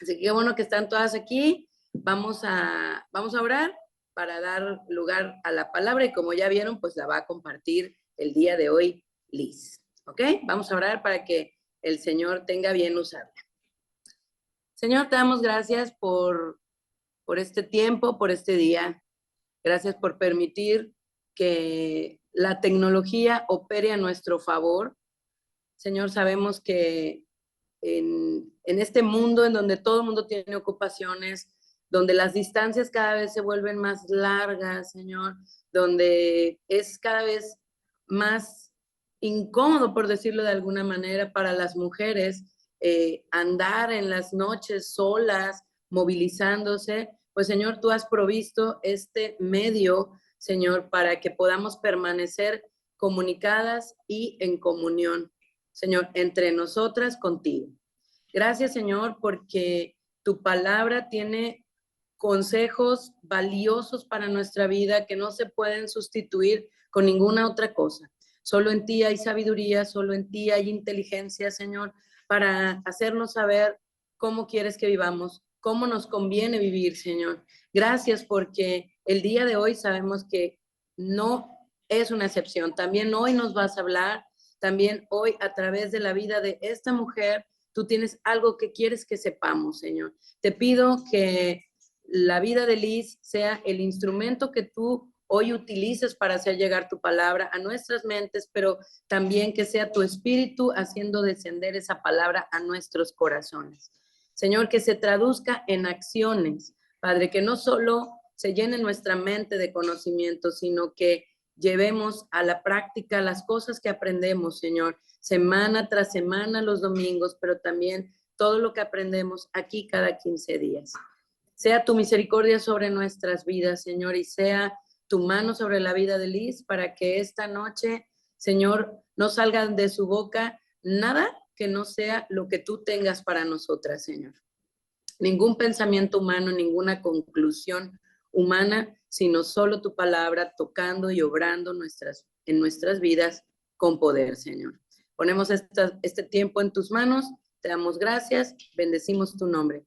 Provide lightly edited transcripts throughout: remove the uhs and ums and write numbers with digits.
Así que qué bueno que están todas aquí. Vamos a orar para dar lugar a la palabra y como ya vieron, pues la va a compartir el día de hoy Liz. ¿Ok? Vamos a orar para que el Señor tenga bien usarla. Señor, te damos gracias por este tiempo, por este día. Gracias por permitir que la tecnología opere a nuestro favor. Señor, sabemos que en este mundo en donde todo el mundo tiene ocupaciones, donde las distancias cada vez se vuelven más largas, Señor, donde es cada vez más incómodo, por decirlo de alguna manera, para las mujeres andar en las noches solas, movilizándose, pues Señor, tú has provisto este medio, Señor, para que podamos permanecer comunicadas y en comunión, Señor, entre nosotras contigo. Gracias, Señor, porque tu palabra tiene consejos valiosos para nuestra vida que no se pueden sustituir con ninguna otra cosa. Solo en ti hay sabiduría, solo en ti hay inteligencia, Señor, para hacernos saber cómo quieres que vivamos, cómo nos conviene vivir, Señor. Gracias porque el día de hoy sabemos que no es una excepción. También hoy nos vas a hablar, también hoy a través de la vida de esta mujer, tú tienes algo que quieres que sepamos, Señor. Te pido que la vida de Liz sea el instrumento que tú hoy utilices para hacer llegar tu palabra a nuestras mentes, pero también que sea tu espíritu haciendo descender esa palabra a nuestros corazones. Señor, que se traduzca en acciones, Padre, que no solo se llene nuestra mente de conocimiento, sino que llevemos a la práctica las cosas que aprendemos, Señor, semana tras semana, los domingos, pero también todo lo que aprendemos aquí cada 15 días. Sea tu misericordia sobre nuestras vidas, Señor, y sea tu mano sobre la vida de Liz para que esta noche, Señor, no salga de su boca nada que no sea lo que tú tengas para nosotras, Señor. Ningún pensamiento humano, ninguna conclusión humana, sino solo tu palabra tocando y obrando en nuestras vidas con poder, Señor. Ponemos este tiempo en tus manos, te damos gracias, bendecimos tu nombre.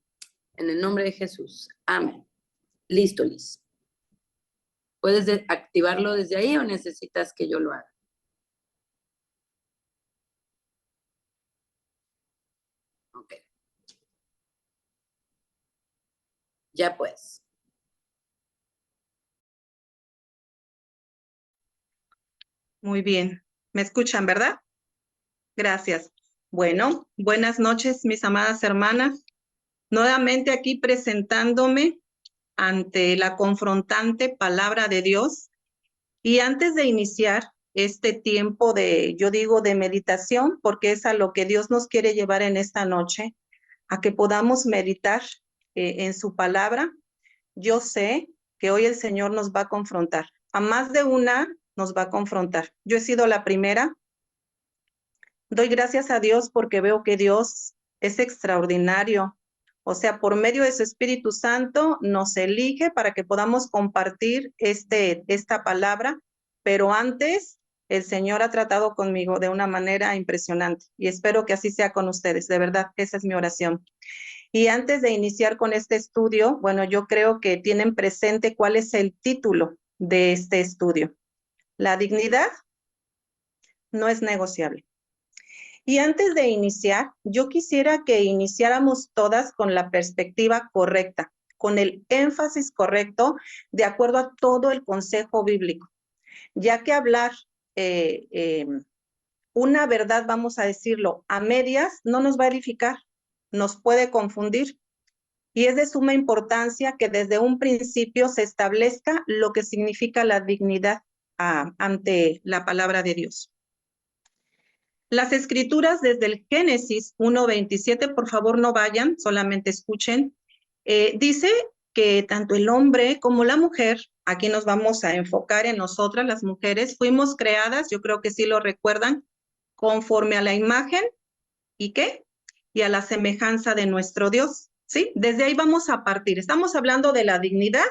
En el nombre de Jesús. Amén. Listo, Liz. ¿Puedes activarlo desde ahí o necesitas que yo lo haga? Ok. Ya pues. Muy bien. ¿Me escuchan, verdad? Gracias. Bueno, buenas noches, mis amadas hermanas. Nuevamente aquí presentándome ante la confrontante palabra de Dios. Y antes de iniciar este tiempo de meditación, porque es a lo que Dios nos quiere llevar en esta noche, a que podamos meditar en su palabra, yo sé que hoy el Señor nos va a confrontar. A más de una nos va a confrontar. Yo he sido la primera. Doy gracias a Dios porque veo que Dios es extraordinario. O sea, por medio de su Espíritu Santo nos elige para que podamos compartir esta palabra, pero antes el Señor ha tratado conmigo de una manera impresionante y espero que así sea con ustedes. De verdad, esa es mi oración. Y antes de iniciar con este estudio, bueno, yo creo que tienen presente cuál es el título de este estudio. La dignidad no es negociable. Y antes de iniciar, yo quisiera que iniciáramos todas con la perspectiva correcta, con el énfasis correcto, de acuerdo a todo el consejo bíblico, ya que hablar una verdad, vamos a decirlo, a medias, no nos va a edificar, nos puede confundir. Y es de suma importancia que desde un principio se establezca lo que significa la dignidad ante la palabra de Dios. Las escrituras desde el Génesis 1:27, por favor no vayan, solamente escuchen, dice que tanto el hombre como la mujer, aquí nos vamos a enfocar en nosotras las mujeres, fuimos creadas, yo creo que sí lo recuerdan, conforme a la imagen, ¿y qué? Y a la semejanza de nuestro Dios, ¿sí? Desde ahí vamos a partir. Estamos hablando de la dignidad,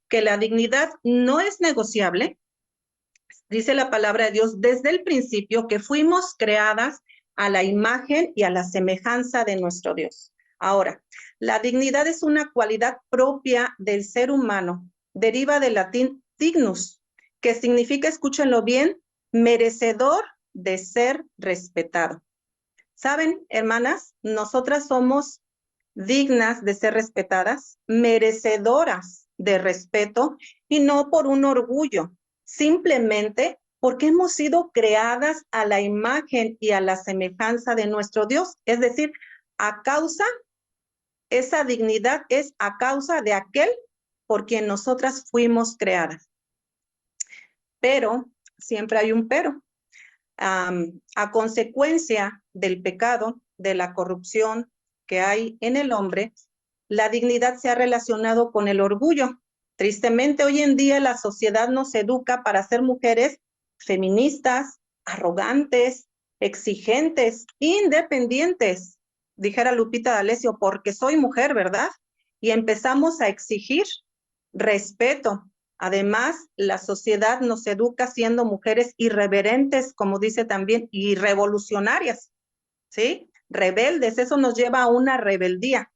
que la dignidad no es negociable. Dice la palabra de Dios desde el principio que fuimos creadas a la imagen y a la semejanza de nuestro Dios. Ahora, la dignidad es una cualidad propia del ser humano. Deriva del latín dignus, que significa, escúchenlo bien, merecedor de ser respetado. ¿Saben, hermanas? Nosotras somos dignas de ser respetadas, merecedoras de respeto y no por un orgullo, simplemente porque hemos sido creadas a la imagen y a la semejanza de nuestro Dios. Es decir, esa dignidad es a causa de aquel por quien nosotras fuimos creadas. Pero, siempre hay un pero. A consecuencia del pecado, de la corrupción que hay en el hombre, la dignidad se ha relacionado con el orgullo. Tristemente, hoy en día la sociedad nos educa para ser mujeres feministas, arrogantes, exigentes, independientes, dijera Lupita D'Alessio, porque soy mujer, ¿verdad? Y empezamos a exigir respeto. Además, la sociedad nos educa siendo mujeres irreverentes, como dice también, y revolucionarias, ¿sí? Rebeldes, eso nos lleva a una rebeldía.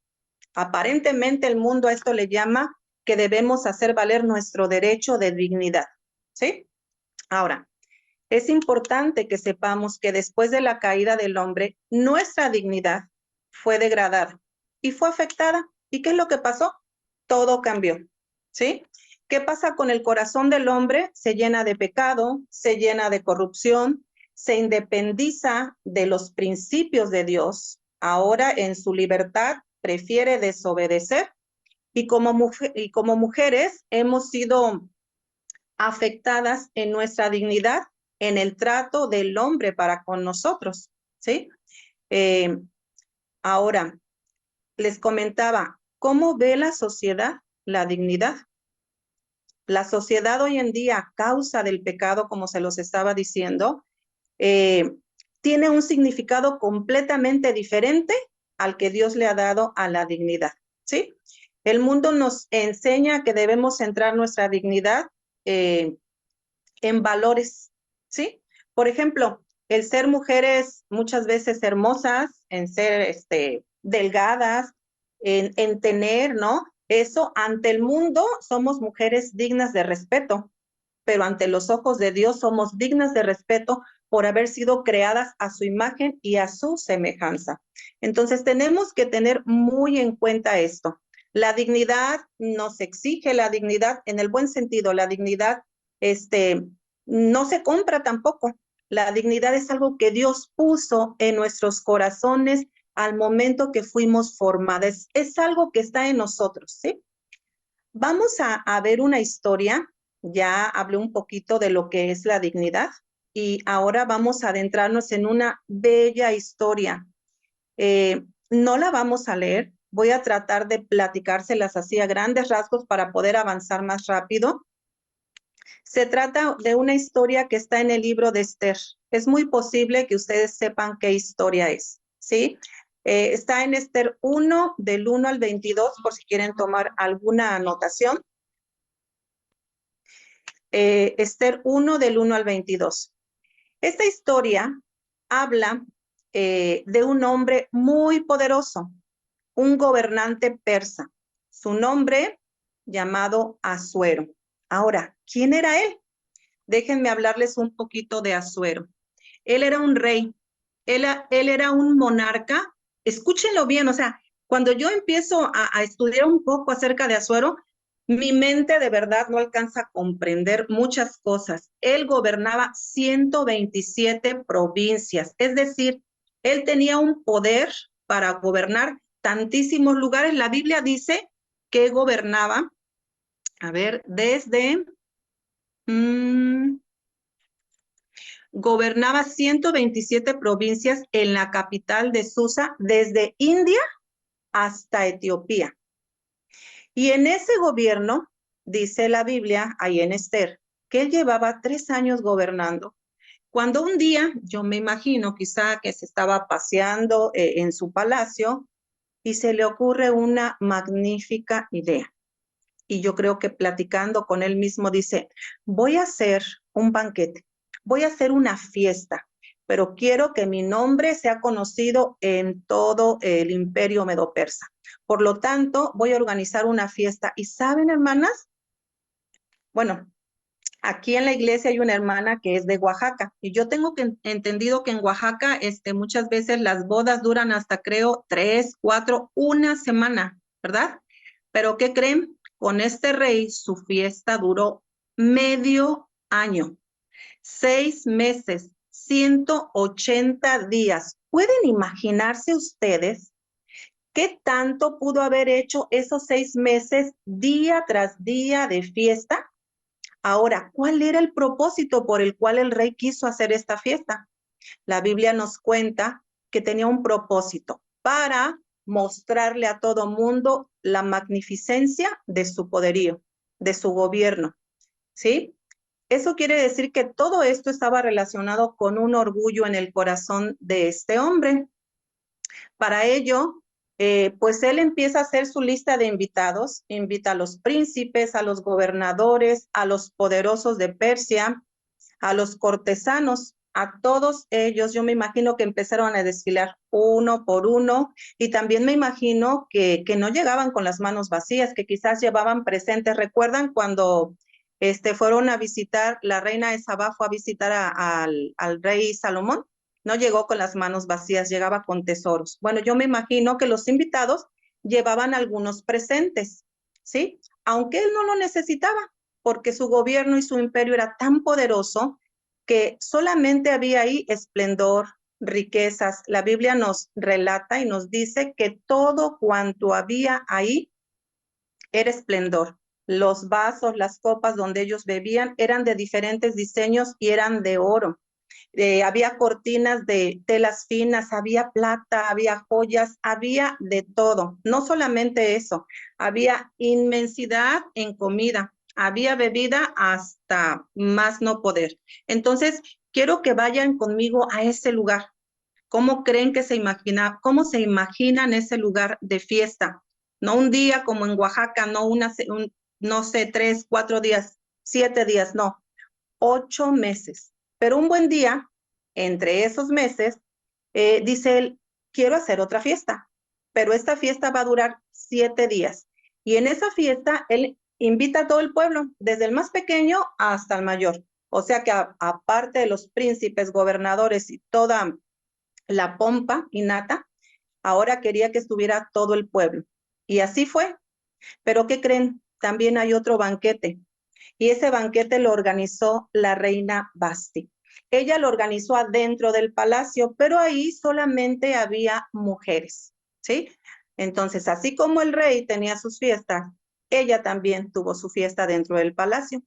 Aparentemente el mundo a esto le llama que debemos hacer valer nuestro derecho de dignidad, ¿sí? Ahora, es importante que sepamos que después de la caída del hombre, nuestra dignidad fue degradada y fue afectada. ¿Y qué es lo que pasó? Todo cambió, ¿sí? ¿Qué pasa con el corazón del hombre? Se llena de pecado, se llena de corrupción, se independiza de los principios de Dios. Ahora en su libertad prefiere desobedecer y como mujeres hemos sido afectadas en nuestra dignidad, en el trato del hombre para con nosotros, ¿sí? Ahora, les comentaba, ¿cómo ve la sociedad la dignidad? La sociedad hoy en día, a causa del pecado, como se los estaba diciendo, tiene un significado completamente diferente al que Dios le ha dado a la dignidad, ¿sí? El mundo nos enseña que debemos centrar nuestra dignidad en valores, ¿sí? Por ejemplo, el ser mujeres muchas veces hermosas, en ser delgadas, en tener, ¿no? Eso ante el mundo somos mujeres dignas de respeto, pero ante los ojos de Dios somos dignas de respeto por haber sido creadas a su imagen y a su semejanza. Entonces tenemos que tener muy en cuenta esto. La dignidad nos exige, la dignidad en el buen sentido, la dignidad no se compra tampoco. La dignidad es algo que Dios puso en nuestros corazones al momento que fuimos formadas. Es algo que está en nosotros, ¿sí? Vamos a ver una historia. Ya hablé un poquito de lo que es la dignidad y ahora vamos a adentrarnos en una bella historia. No la vamos a leer, voy a tratar de platicárselas así a grandes rasgos para poder avanzar más rápido. Se trata de una historia que está en el libro de Esther. Es muy posible que ustedes sepan qué historia es, ¿sí? Está en Esther 1, del 1 al 22, por si quieren tomar alguna anotación. Esther 1, del 1 al 22. Esta historia habla de un hombre muy poderoso, un gobernante persa. Su nombre llamado Asuero. Ahora, ¿quién era él? Déjenme hablarles un poquito de Asuero. Él era un rey, él era un monarca. Escúchenlo bien, o sea, cuando yo empiezo a estudiar un poco acerca de Asuero, mi mente de verdad no alcanza a comprender muchas cosas. Él gobernaba 127 provincias, es decir, él tenía un poder para gobernar tantísimos lugares. La Biblia dice que gobernaba, a ver, gobernaba 127 provincias en la capital de Susa, desde India hasta Etiopía. Y en ese gobierno, dice la Biblia, ahí en Esther, que él llevaba 3 años gobernando. Cuando un día, yo me imagino quizá que se estaba paseando en su palacio y se le ocurre una magnífica idea. Y yo creo que platicando con él mismo dice, voy a hacer un banquete, voy a hacer una fiesta pero quiero que mi nombre sea conocido en todo el imperio medo-persa. Por lo tanto, voy a organizar una fiesta. ¿Y saben, hermanas? Bueno, aquí en la iglesia hay una hermana que es de Oaxaca y yo tengo entendido que en Oaxaca muchas veces las bodas duran hasta creo 3, 4, una semana, ¿verdad? Pero ¿qué creen? Con este rey su fiesta duró medio año, 6 meses, 180 días. ¿Pueden imaginarse ustedes qué tanto pudo haber hecho esos 6 meses día tras día de fiesta? Ahora, ¿cuál era el propósito por el cual el rey quiso hacer esta fiesta? La Biblia nos cuenta que tenía un propósito para mostrarle a todo mundo la magnificencia de su poderío, de su gobierno, ¿sí? Eso quiere decir que todo esto estaba relacionado con un orgullo en el corazón de este hombre. Para ello, pues él empieza a hacer su lista de invitados, invita a los príncipes, a los gobernadores, a los poderosos de Persia, a los cortesanos, a todos ellos. Yo me imagino que empezaron a desfilar uno por uno y también me imagino que no llegaban con las manos vacías, que quizás llevaban presentes. ¿Recuerdan cuando fueron a visitar, la reina de Sabá fue a visitar al rey Salomón? No llegó con las manos vacías, llegaba con tesoros. Bueno, yo me imagino que los invitados llevaban algunos presentes, ¿sí? Aunque él no lo necesitaba, porque su gobierno y su imperio era tan poderoso que solamente había ahí esplendor, riquezas. La Biblia nos relata y nos dice que todo cuanto había ahí era esplendor. Los vasos, las copas donde ellos bebían eran de diferentes diseños y eran de oro. Había cortinas de telas finas, había plata, había joyas, había de todo. No solamente eso, había inmensidad en comida, había bebida hasta más no poder. Entonces, quiero que vayan conmigo a ese lugar. ¿Cómo creen que cómo se imaginan ese lugar de fiesta? No un día como en Oaxaca, no sé, 3, 4 días, 7 días, no, 8 meses. Pero un buen día, entre esos meses, dice él, quiero hacer otra fiesta, pero esta fiesta va a durar 7 días. Y en esa fiesta, él invita a todo el pueblo, desde el más pequeño hasta el mayor. O sea que aparte de los príncipes, gobernadores y toda la pompa innata, ahora quería que estuviera todo el pueblo. Y así fue. Pero ¿qué creen? También hay otro banquete y ese banquete lo organizó la reina Basti. Ella lo organizó adentro del palacio, pero ahí solamente había mujeres, ¿sí? Entonces, así como el rey tenía sus fiestas, ella también tuvo su fiesta dentro del palacio.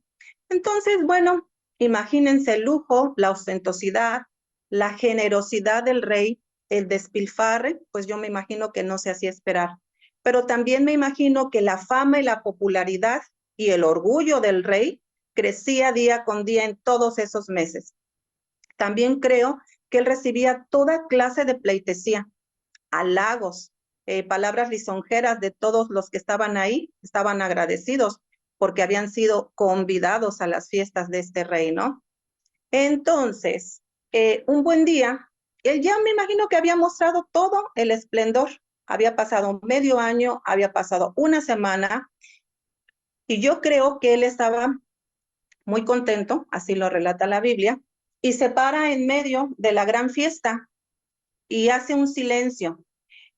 Entonces, bueno, imagínense el lujo, la ostentosidad, la generosidad del rey, el despilfarre, pues yo me imagino que no se hacía esperar. Pero también me imagino que la fama y la popularidad y el orgullo del rey crecía día con día en todos esos meses. También creo que él recibía toda clase de pleitesía, halagos, palabras lisonjeras de todos los que estaban ahí, estaban agradecidos porque habían sido convidados a las fiestas de este rey, ¿no? Entonces, un buen día, él ya me imagino que había mostrado todo el esplendor. Había pasado medio año, había pasado una semana, y yo creo que él estaba muy contento, así lo relata la Biblia, y se para en medio de la gran fiesta y hace un silencio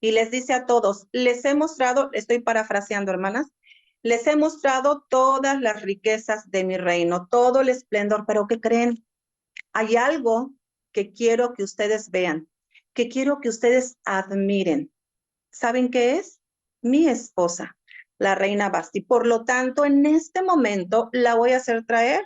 y les dice a todos, les he mostrado, estoy parafraseando, hermanas, les he mostrado todas las riquezas de mi reino, todo el esplendor, pero ¿qué creen? Hay algo que quiero que ustedes vean, que quiero que ustedes admiren. ¿Saben qué es? Mi esposa, la reina Basti. Por lo tanto, en este momento la voy a hacer traer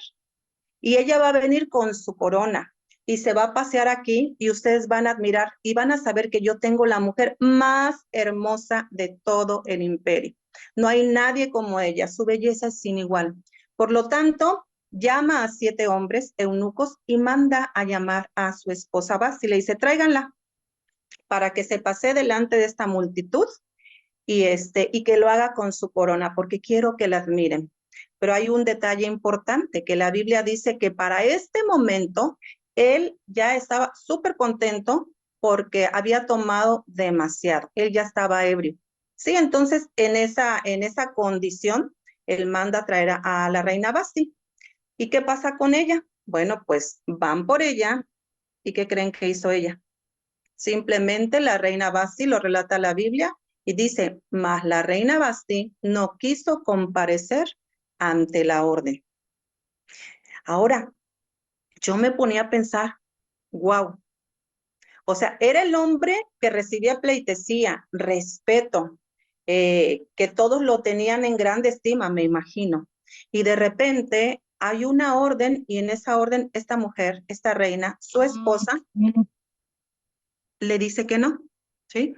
y ella va a venir con su corona y se va a pasear aquí y ustedes van a admirar y van a saber que yo tengo la mujer más hermosa de todo el imperio. No hay nadie como ella, su belleza es sin igual. Por lo tanto, llama a 7 hombres eunucos y manda a llamar a su esposa Basti. Le dice, tráiganla para que se pase delante de esta multitud y que lo haga con su corona, porque quiero que la admiren. Pero hay un detalle importante, que la Biblia dice que para este momento él ya estaba súper contento porque había tomado demasiado, él ya estaba ebrio. Sí, entonces en esa condición, él manda a traer a la reina Basti. ¿Y qué pasa con ella? Bueno, pues van por ella. ¿Y qué creen que hizo ella? Simplemente la reina Basti, lo relata la Biblia, y dice, mas la reina Basti no quiso comparecer ante la orden. Ahora, yo me ponía a pensar, wow, o sea, era el hombre que recibía pleitesía, respeto, que todos lo tenían en grande estima, me imagino. Y de repente hay una orden y en esa orden esta mujer, esta reina, su esposa, le dice que no, ¿sí?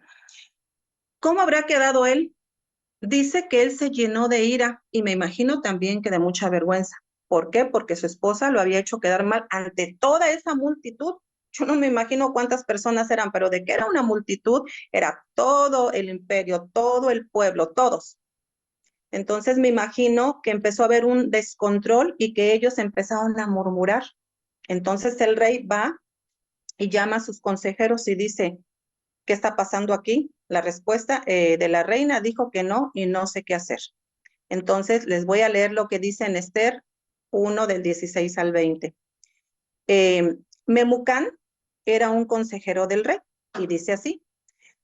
¿Cómo habrá quedado él? Dice que él se llenó de ira y me imagino también que de mucha vergüenza. ¿Por qué? Porque su esposa lo había hecho quedar mal ante toda esa multitud. Yo no me imagino cuántas personas eran, pero de que era una multitud, era todo el imperio, todo el pueblo, todos. Entonces me imagino que empezó a haber un descontrol y que ellos empezaron a murmurar. Entonces el rey va y llama a sus consejeros y dice, ¿qué está pasando aquí? La respuesta de la reina dijo que no y no sé qué hacer. Entonces, les voy a leer lo que dice en Esther 1 del 16 al 20. Memucán era un consejero del rey y dice así,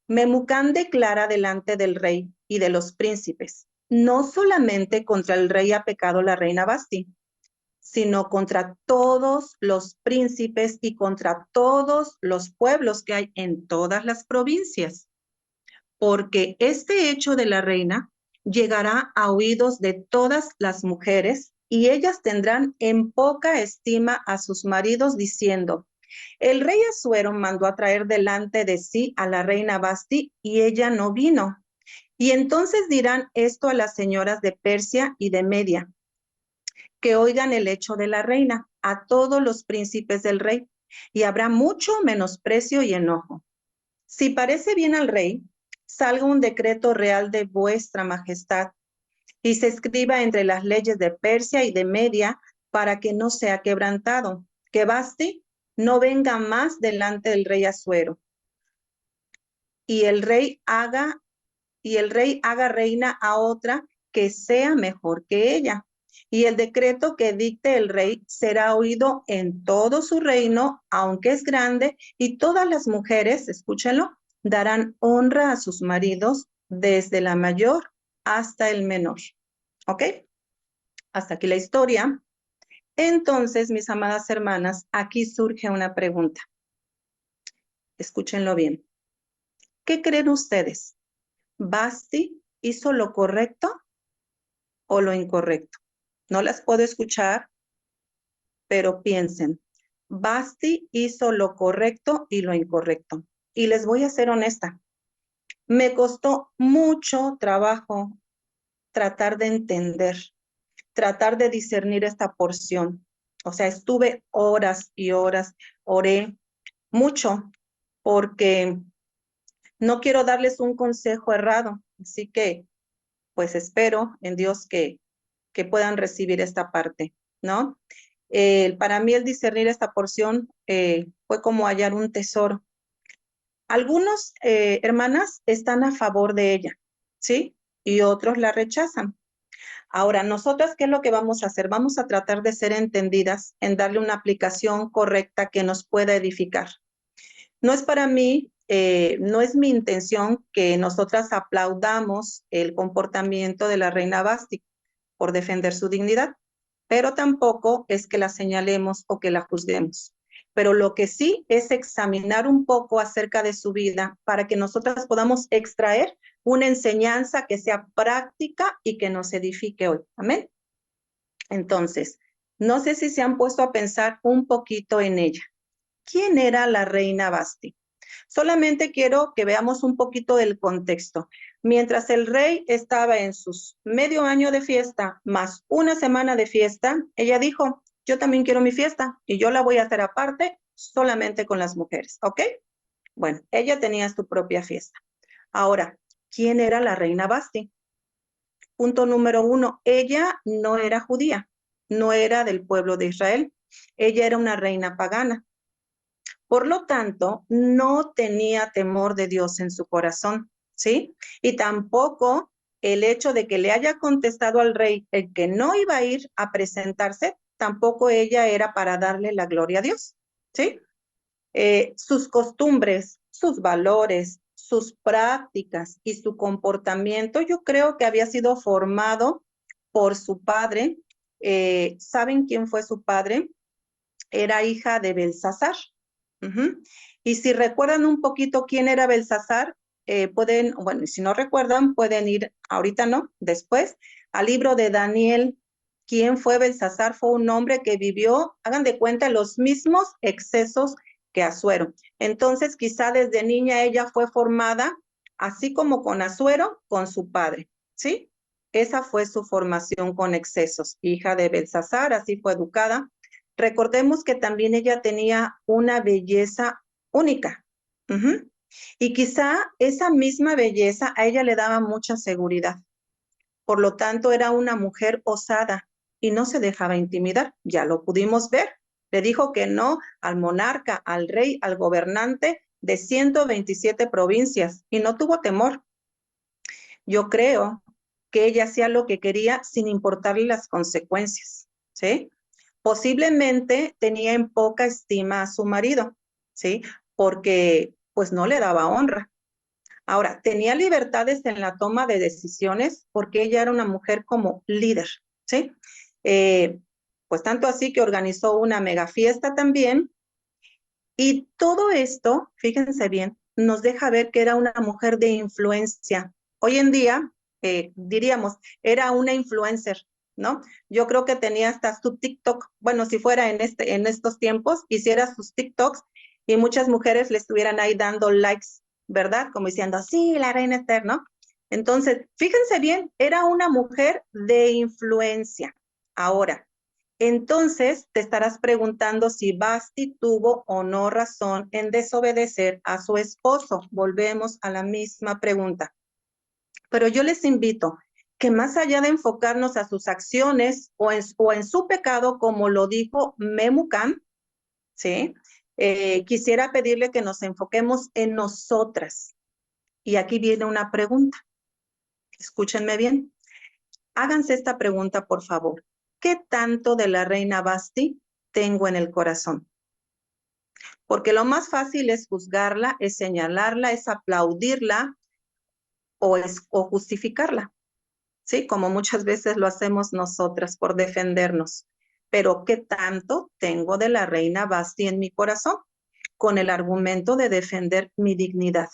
Memucán declara delante del rey y de los príncipes, no solamente contra el rey ha pecado la reina Basti, sino contra todos los príncipes y contra todos los pueblos que hay en todas las provincias, porque este hecho de la reina llegará a oídos de todas las mujeres y ellas tendrán en poca estima a sus maridos diciendo, el rey Asuero mandó a traer delante de sí a la reina Basti y ella no vino. Y entonces dirán esto a las señoras de Persia y de Media, que oigan el hecho de la reina, a todos los príncipes del rey, y habrá mucho menosprecio y enojo. Si parece bien al rey, salga un decreto real de vuestra majestad y se escriba entre las leyes de Persia y de Media para que no sea quebrantado, que Basti no venga más delante del rey Asuero y el rey haga reina a otra que sea mejor que ella. Y el decreto que dicte el rey será oído en todo su reino, aunque es grande, y todas las mujeres, escúchenlo, darán honra a sus maridos desde la mayor hasta el menor. ¿Ok? Hasta aquí la historia. Entonces, mis amadas hermanas, aquí surge una pregunta. Escúchenlo bien. ¿Qué creen ustedes? ¿Basti hizo lo correcto o lo incorrecto? No las puedo escuchar, pero piensen. Basti hizo lo correcto y lo incorrecto. Y les voy a ser honesta. Me costó mucho trabajo tratar de entender, tratar de discernir esta porción. O sea, estuve horas y horas, oré mucho porque no quiero darles un consejo errado. Así que, pues espero en Dios que puedan recibir esta parte, ¿no? Para mí el discernir esta porción fue como hallar un tesoro. Algunos hermanas están a favor de ella, ¿sí? Y otros la rechazan. Ahora, nosotras, ¿qué es lo que vamos a hacer? Vamos a tratar de ser entendidas en darle una aplicación correcta que nos pueda edificar. No es para mí, no es mi intención que nosotras aplaudamos el comportamiento de la reina Basti por defender su dignidad, pero tampoco es que la señalemos o que la juzguemos. Pero lo que sí es examinar un poco acerca de su vida para que nosotras podamos extraer una enseñanza que sea práctica y que nos edifique hoy. Amén. Entonces, no sé si se han puesto a pensar un poquito en ella. ¿Quién era la reina Basti? Solamente quiero que veamos un poquito del contexto. Mientras el rey estaba en sus medio año de fiesta, más una semana de fiesta, ella dijo, yo también quiero mi fiesta y yo la voy a hacer aparte solamente con las mujeres, ¿ok? Bueno, ella tenía su propia fiesta. Ahora, ¿quién era la reina Basti? Punto número 1, ella no era judía, no era del pueblo de Israel, ella era una reina pagana. Por lo tanto, no tenía temor de Dios en su corazón, ¿sí? Y tampoco el hecho de que le haya contestado al rey el que no iba a ir a presentarse, tampoco ella era para darle la gloria a Dios, ¿sí? Sus costumbres, sus valores, sus prácticas y su comportamiento, yo creo que había sido formado por su padre. ¿Saben quién fue su padre? Era hija de Belsasar. Uh-huh. Y si recuerdan un poquito quién era Belsasar, pueden, bueno, y si no recuerdan, pueden ir, ahorita no, después, al libro de Daniel. ¿Quién fue Belsasar? Fue un hombre que vivió, hagan de cuenta, los mismos excesos que Asuero. Entonces, quizá desde niña ella fue formada, así como con Asuero, con su padre, ¿sí? Esa fue su formación con excesos. Hija de Belsasar, así fue educada. Recordemos que también ella tenía una belleza única. Uh-huh. Y quizá esa misma belleza a ella le daba mucha seguridad. Por lo tanto, era una mujer osada y no se dejaba intimidar. Ya lo pudimos ver. Le dijo que no al monarca, al rey, al gobernante de 127 provincias y no tuvo temor. Yo creo que ella hacía lo que quería sin importarle las consecuencias, ¿sí? Posiblemente tenía en poca estima a su marido, ¿sí? Porque pues no le daba honra. Ahora, tenía libertades en la toma de decisiones porque ella era una mujer como líder, ¿sí? Eh, pues tanto así que organizó una mega fiesta también. Y todo esto, fíjense bien, nos deja ver que era una mujer de influencia. Hoy en día, diríamos, era una influencer, ¿no? Yo creo que tenía hasta su TikTok, bueno, si fuera en estos tiempos, hiciera sus TikToks y muchas mujeres le estuvieran ahí dando likes, ¿verdad? Como diciendo, sí, la reina Esther, ¿no? Entonces, fíjense bien, era una mujer de influencia. Ahora, entonces te estarás preguntando si Basti tuvo o no razón en desobedecer a su esposo. Volvemos a la misma pregunta. Pero yo les invito que más allá de enfocarnos a sus acciones o en su pecado, como lo dijo Memucan, ¿sí? Quisiera pedirle que nos enfoquemos en nosotras. Y aquí viene una pregunta. Escúchenme bien. Háganse esta pregunta, por favor. ¿Qué tanto de la reina Basti tengo en el corazón? Porque lo más fácil es juzgarla, es señalarla, es aplaudirla o justificarla, ¿sí? Como muchas veces lo hacemos nosotras por defendernos. Pero ¿qué tanto tengo de la reina Basti en mi corazón? Con el argumento de defender mi dignidad.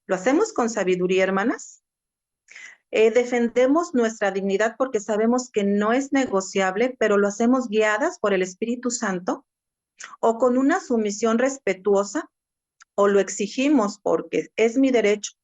¿Lo hacemos con sabiduría, hermanas? Defendemos nuestra dignidad porque sabemos que no es negociable, pero lo hacemos guiadas por el Espíritu Santo o con una sumisión respetuosa o lo exigimos porque es mi derecho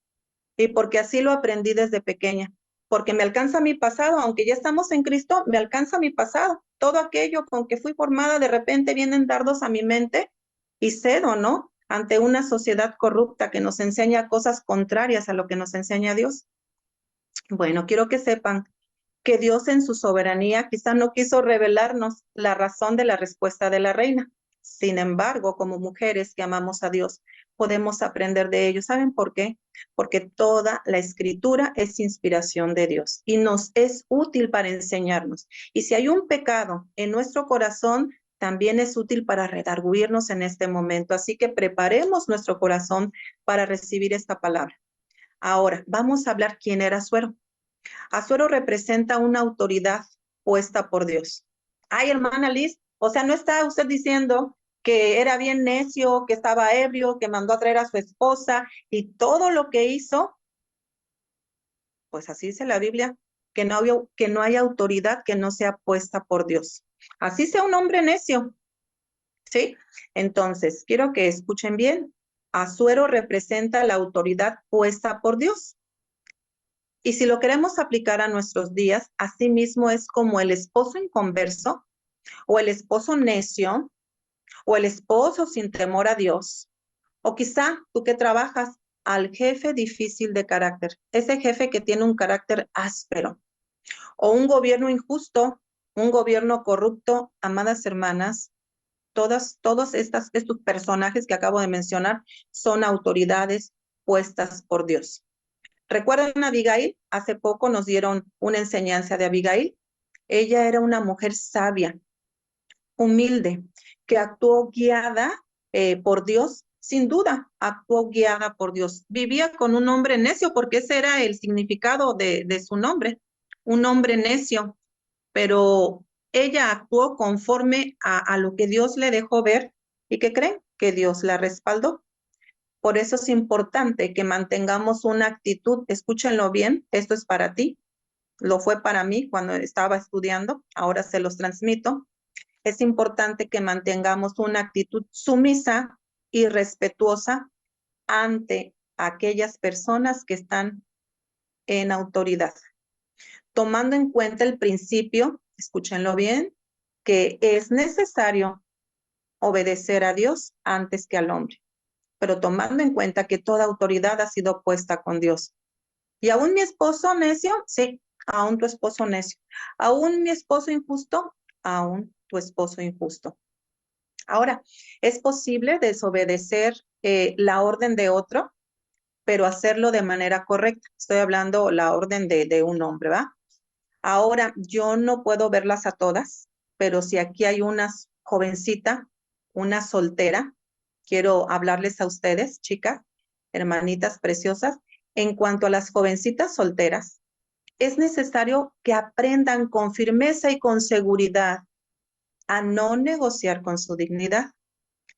y porque así lo aprendí desde pequeña, porque me alcanza mi pasado, aunque ya estamos en Cristo, me alcanza mi pasado. Todo aquello con que fui formada, de repente vienen dardos a mi mente y cedo, ¿no? Ante una sociedad corrupta que nos enseña cosas contrarias a lo que nos enseña Dios. Bueno, quiero que sepan que Dios en su soberanía quizá no quiso revelarnos la razón de la respuesta de la reina. Sin embargo, como mujeres que amamos a Dios, podemos aprender de ello. ¿Saben por qué? Porque toda la escritura es inspiración de Dios y nos es útil para enseñarnos. Y si hay un pecado en nuestro corazón, también es útil para redarguirnos en este momento. Así que preparemos nuestro corazón para recibir esta palabra. Ahora, vamos a hablar quién era Asuero. Asuero representa una autoridad puesta por Dios. Ay, hermana Liz, o sea, no está usted diciendo que era bien necio, que estaba ebrio, que mandó a traer a su esposa y todo lo que hizo, pues así dice la Biblia, que no hay autoridad que no sea puesta por Dios. Así sea un hombre necio, ¿sí? Entonces, quiero que escuchen bien. Asuero representa la autoridad puesta por Dios. Y si lo queremos aplicar a nuestros días, asimismo es como el esposo inconverso o el esposo necio o el esposo sin temor a Dios. O quizá tú que trabajas al jefe difícil de carácter, ese jefe que tiene un carácter áspero o un gobierno injusto, un gobierno corrupto, amadas hermanas, Todos estos personajes que acabo de mencionar son autoridades puestas por Dios. ¿Recuerdan a Abigail? Hace poco nos dieron una enseñanza de Abigail. Ella era una mujer sabia, humilde, que actuó guiada por Dios. Sin duda, actuó guiada por Dios. Vivía con un hombre necio, porque ese era el significado de su nombre, un hombre necio, pero ella actuó conforme a lo que Dios le dejó ver. ¿Y qué creen? Que Dios la respaldó. Por eso es importante que mantengamos una actitud, escúchenlo bien, esto es para ti, lo fue para mí cuando estaba estudiando, ahora se los transmito. Es importante que mantengamos una actitud sumisa y respetuosa ante aquellas personas que están en autoridad, tomando en cuenta el principio, escúchenlo bien, que es necesario obedecer a Dios antes que al hombre, pero tomando en cuenta que toda autoridad ha sido puesta con Dios. ¿Y aún mi esposo necio? Sí, aún tu esposo necio. ¿Aún mi esposo injusto? Aún tu esposo injusto. Ahora, es posible desobedecer la orden de otro, pero hacerlo de manera correcta. Estoy hablando la orden de un hombre, ¿va? Ahora, yo no puedo verlas a todas, pero si aquí hay una jovencita, una soltera, quiero hablarles a ustedes, chicas, hermanitas preciosas, en cuanto a las jovencitas solteras, es necesario que aprendan con firmeza y con seguridad a no negociar con su dignidad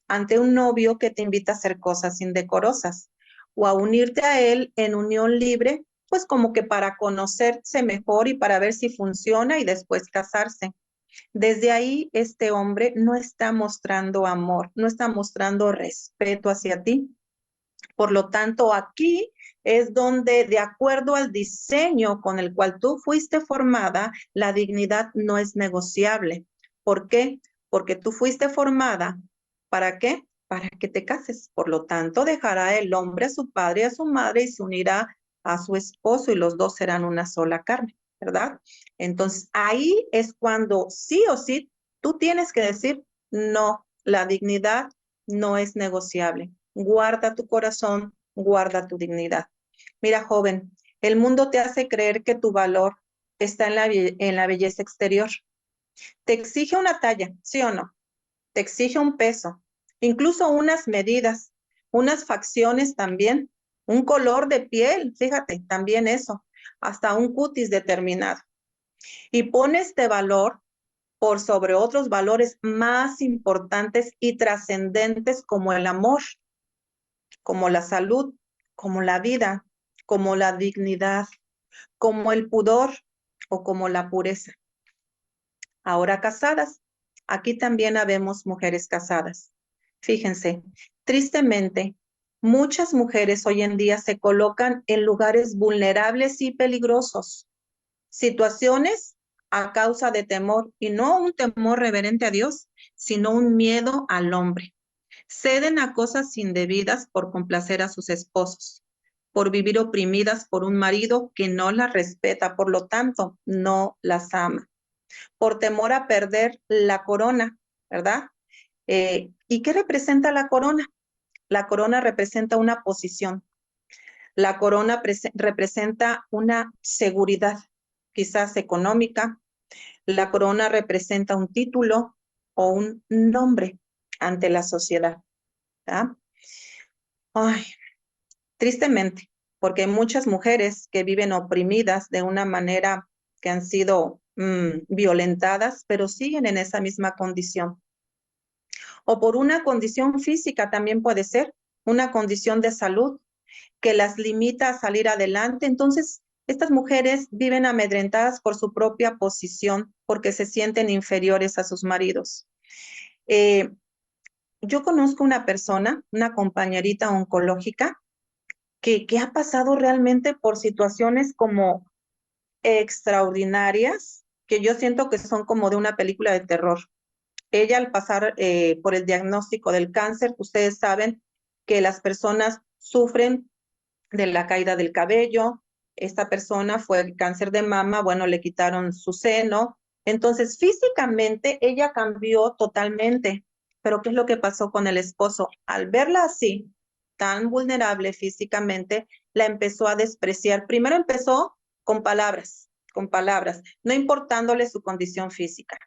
ante un novio que te invita a hacer cosas indecorosas o a unirte a él en unión libre, pues como que para conocerse mejor y para ver si funciona y después casarse. Desde ahí, este hombre no está mostrando amor, no está mostrando respeto hacia ti. Por lo tanto, aquí es donde, de acuerdo al diseño con el cual tú fuiste formada, la dignidad no es negociable. ¿Por qué? Porque tú fuiste formada. ¿Para qué? Para que te cases. Por lo tanto, dejará el hombre a su padre y a su madre y se unirá a su esposo y los dos serán una sola carne, ¿verdad? Entonces, ahí es cuando sí o sí tú tienes que decir, no, la dignidad no es negociable. Guarda tu corazón, guarda tu dignidad. Mira, joven, el mundo te hace creer que tu valor está en la belleza exterior. Te exige una talla, ¿sí o no? Te exige un peso, incluso unas medidas, unas facciones también, un color de piel, fíjate, también eso, hasta un cutis determinado. Y pone este valor por sobre otros valores más importantes y trascendentes como el amor, como la salud, como la vida, como la dignidad, como el pudor o como la pureza. Ahora casadas, aquí también habemos mujeres casadas. Fíjense, tristemente, muchas mujeres hoy en día se colocan en lugares vulnerables y peligrosos, situaciones a causa de temor, y no un temor reverente a Dios, sino un miedo al hombre. Ceden a cosas indebidas por complacer a sus esposos, por vivir oprimidas por un marido que no las respeta, por lo tanto, no las ama, por temor a perder la corona, ¿verdad? ¿Y qué representa la corona? La corona representa una posición. La corona representa una seguridad, quizás económica. La corona representa un título o un nombre ante la sociedad, ¿verdad? Ay, tristemente, porque hay muchas mujeres que viven oprimidas de una manera que han sido violentadas, pero siguen en esa misma condición. O por una condición física también puede ser, una condición de salud que las limita a salir adelante. Entonces, estas mujeres viven amedrentadas por su propia posición, porque se sienten inferiores a sus maridos. Yo conozco una persona, una compañerita oncológica, que ha pasado realmente por situaciones como extraordinarias, que yo siento que son como de una película de terror. Ella al pasar por el diagnóstico del cáncer, ustedes saben que las personas sufren de la caída del cabello. Esta persona fue el cáncer de mama, bueno, le quitaron su seno. Entonces, físicamente ella cambió totalmente. Pero ¿qué es lo que pasó con el esposo? Al verla así, tan vulnerable físicamente, la empezó a despreciar. Primero empezó con palabras, no importándole su condición física.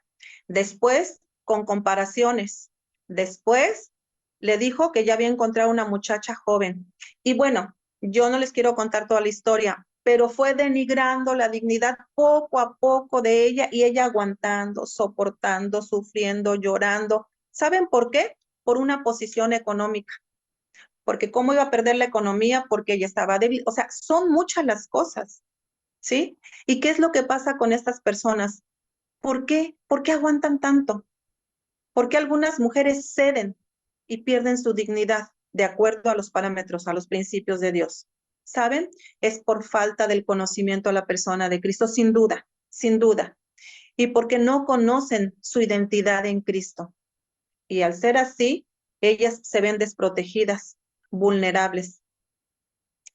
Después, con comparaciones. Después, le dijo que ya había encontrado una muchacha joven. Y bueno, yo no les quiero contar toda la historia, pero fue denigrando la dignidad poco a poco de ella y ella aguantando, soportando, sufriendo, llorando. ¿Saben por qué? Por una posición económica. Porque cómo iba a perder la economía porque ella estaba débil. O sea, son muchas las cosas, ¿sí? ¿Y qué es lo que pasa con estas personas? ¿Por qué? ¿Por qué aguantan tanto? ¿Por qué algunas mujeres ceden y pierden su dignidad de acuerdo a los parámetros, a los principios de Dios? ¿Saben? Es por falta del conocimiento a la persona de Cristo, sin duda, sin duda. Y porque no conocen su identidad en Cristo. Y al ser así, ellas se ven desprotegidas, vulnerables.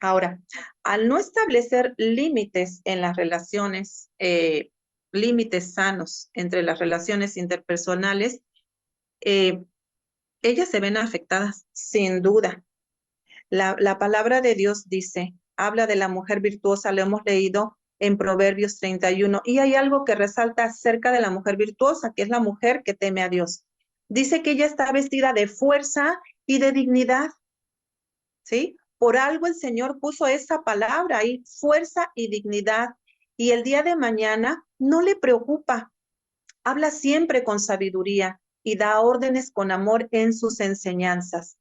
Ahora, al no establecer límites en las relaciones, límites sanos entre las relaciones interpersonales, eh, ellas se ven afectadas, sin duda. La palabra de Dios dice, habla de la mujer virtuosa, lo hemos leído en Proverbios 31, y hay algo que resalta acerca de la mujer virtuosa, que es la mujer que teme a Dios. Dice que ella está vestida de fuerza y de dignidad, ¿sí? Por algo el Señor puso esa palabra ahí, fuerza y dignidad, y el día de mañana no le preocupa, habla siempre con sabiduría y da órdenes con amor en sus enseñanzas.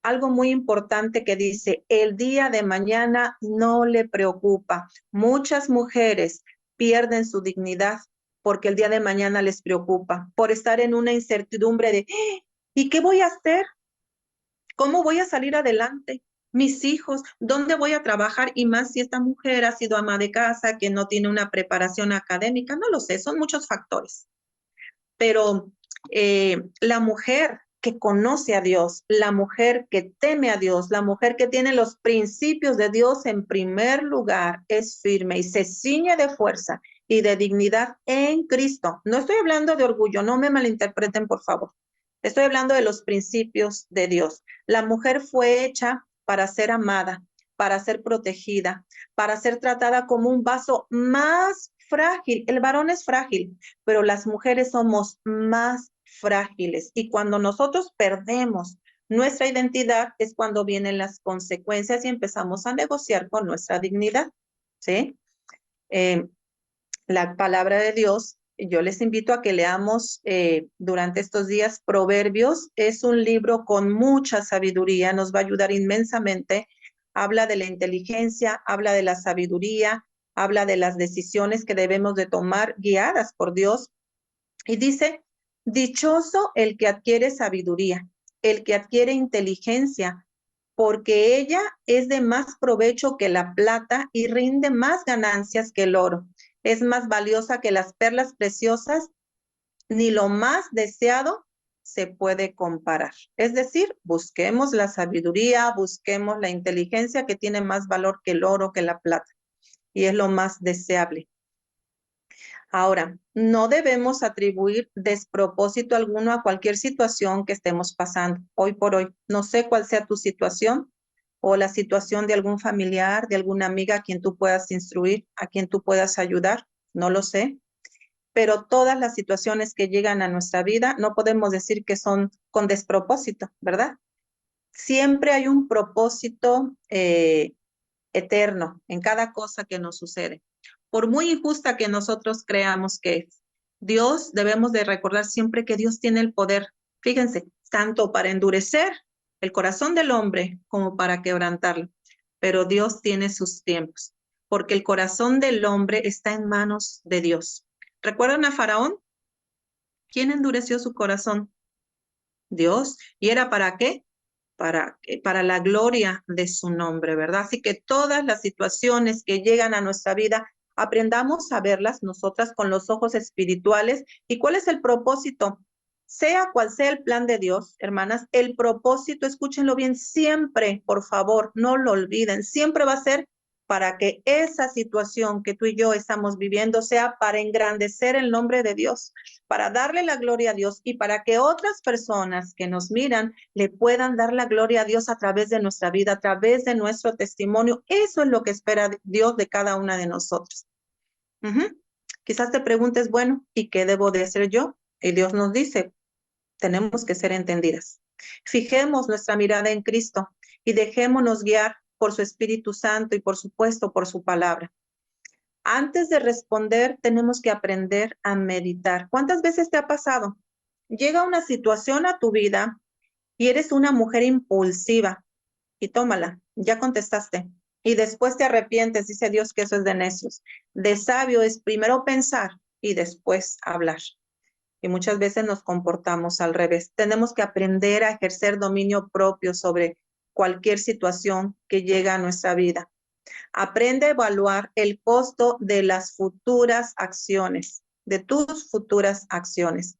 Algo muy importante que dice, el día de mañana no le preocupa. Muchas mujeres pierden su dignidad porque el día de mañana les preocupa, por estar en una incertidumbre de, ¿y qué voy a hacer? ¿Cómo voy a salir adelante? Mis hijos, ¿dónde voy a trabajar? Y más si esta mujer ha sido ama de casa, que no tiene una preparación académica, no lo sé, son muchos factores. Pero la mujer que conoce a Dios, la mujer que teme a Dios, la mujer que tiene los principios de Dios en primer lugar, es firme y se ciñe de fuerza y de dignidad en Cristo. No estoy hablando de orgullo, no me malinterpreten, por favor. Estoy hablando de los principios de Dios. La mujer fue hecha para ser amada, para ser protegida, para ser tratada como un vaso más frágil. El varón es frágil, pero las mujeres somos más frágiles. Y cuando nosotros perdemos nuestra identidad es cuando vienen las consecuencias y empezamos a negociar con nuestra dignidad, ¿sí? La palabra de Dios, yo les invito a que leamos durante estos días Proverbios. Es un libro con mucha sabiduría, nos va a ayudar inmensamente. Habla de la inteligencia, habla de la sabiduría, habla de las decisiones que debemos de tomar guiadas por Dios. Y dice, dichoso el que adquiere sabiduría, el que adquiere inteligencia, porque ella es de más provecho que la plata y rinde más ganancias que el oro. Es más valiosa que las perlas preciosas, ni lo más deseado se puede comparar. Es decir, busquemos la sabiduría, busquemos la inteligencia que tiene más valor que el oro, que la plata, y es lo más deseable. Ahora, no debemos atribuir despropósito alguno a cualquier situación que estemos pasando hoy por hoy. No sé cuál sea tu situación o la situación de algún familiar, de alguna amiga a quien tú puedas instruir, a quien tú puedas ayudar, no lo sé. Pero todas las situaciones que llegan a nuestra vida no podemos decir que son con despropósito, ¿verdad? Siempre hay un propósito eterno en cada cosa que nos sucede. Por muy injusta que nosotros creamos que es, Dios, debemos de recordar siempre que Dios tiene el poder, fíjense, tanto para endurecer el corazón del hombre como para quebrantarlo. Pero Dios tiene sus tiempos, porque el corazón del hombre está en manos de Dios. ¿Recuerdan a Faraón? ¿Quién endureció su corazón? Dios. ¿Y era para qué? Para la gloria de su nombre, ¿verdad? Así que todas las situaciones que llegan a nuestra vida, aprendamos a verlas nosotras con los ojos espirituales. ¿Y cuál es el propósito? Sea cual sea el plan de Dios, hermanas, el propósito, escúchenlo bien, siempre, por favor, no lo olviden, siempre va a ser para que esa situación que tú y yo estamos viviendo sea para engrandecer el nombre de Dios, para darle la gloria a Dios y para que otras personas que nos miran le puedan dar la gloria a Dios a través de nuestra vida, a través de nuestro testimonio. Eso es lo que espera Dios de cada una de nosotros. Quizás te preguntes, bueno, ¿y qué debo de hacer yo? Y Dios nos dice, tenemos que ser entendidas. Fijemos nuestra mirada en Cristo y dejémonos guiar por su Espíritu Santo y por supuesto por su palabra. Antes de responder, tenemos que aprender a meditar. ¿Cuántas veces te ha pasado? Llega una situación a tu vida y eres una mujer impulsiva y tómala, ya contestaste. Y después te arrepientes, dice Dios que eso es de necios. De sabio es primero pensar y después hablar. Y muchas veces nos comportamos al revés. Tenemos que aprender a ejercer dominio propio sobre cualquier situación que llega a nuestra vida. Aprende a evaluar el costo de las futuras acciones, de tus futuras acciones.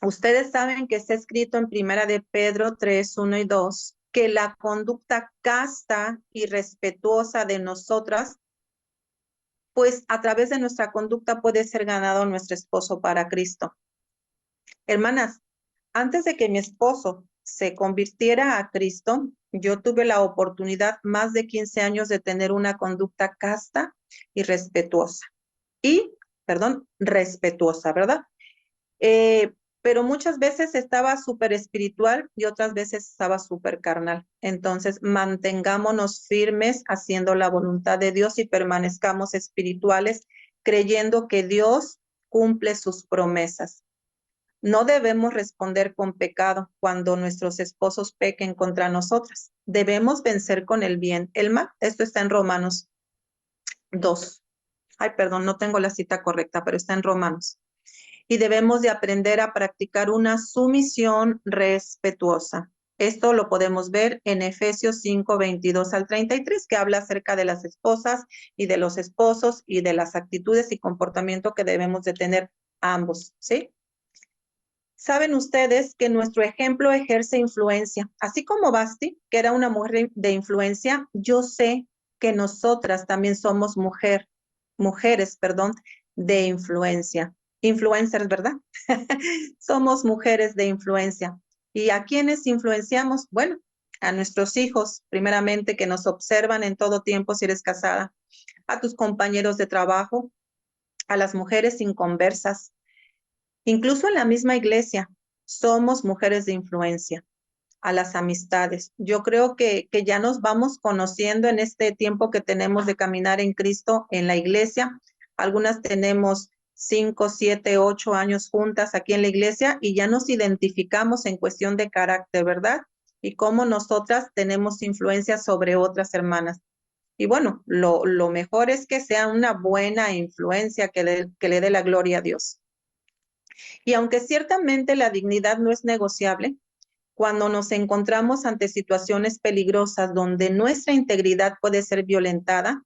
Ustedes saben que está escrito en Primera de Pedro 3, 1 y 2, que la conducta casta y respetuosa de nosotras, pues a través de nuestra conducta puede ser ganado nuestro esposo para Cristo. Hermanas, antes de que mi esposo se convirtiera a Cristo, yo tuve la oportunidad más de 15 años de tener una conducta casta y respetuosa. Respetuosa, ¿verdad? Pero muchas veces estaba súper espiritual y otras veces estaba súper carnal. Entonces, mantengámonos firmes haciendo la voluntad de Dios y permanezcamos espirituales, creyendo que Dios cumple sus promesas. No debemos responder con pecado cuando nuestros esposos pequen contra nosotras. Debemos vencer con el bien el mal. Esto está en Romanos 2. Ay, perdón, no tengo la cita correcta, pero está en Romanos. Y debemos de aprender a practicar una sumisión respetuosa. Esto lo podemos ver en Efesios 5, 22 al 33, que habla acerca de las esposas y de los esposos y de las actitudes y comportamiento que debemos de tener ambos, ¿sí? Saben ustedes que nuestro ejemplo ejerce influencia. Así como Basti, que era una mujer de influencia, yo sé que nosotras también somos mujeres, de influencia. Influencers, ¿verdad? Somos mujeres de influencia. ¿Y a quiénes influenciamos? Bueno, a nuestros hijos, primeramente, que nos observan en todo tiempo si eres casada, a tus compañeros de trabajo, a las mujeres inconversas, incluso en la misma iglesia, somos mujeres de influencia, a las amistades. Yo creo que ya nos vamos conociendo en este tiempo que tenemos de caminar en Cristo en la iglesia. Algunas tenemos 5, 7, 8 años juntas aquí en la iglesia y ya nos identificamos en cuestión de carácter, ¿verdad? Y cómo nosotras tenemos influencia sobre otras hermanas. Y bueno, lo mejor es que sea una buena influencia que le dé la gloria a Dios. Y aunque ciertamente la dignidad no es negociable, cuando nos encontramos ante situaciones peligrosas donde nuestra integridad puede ser violentada,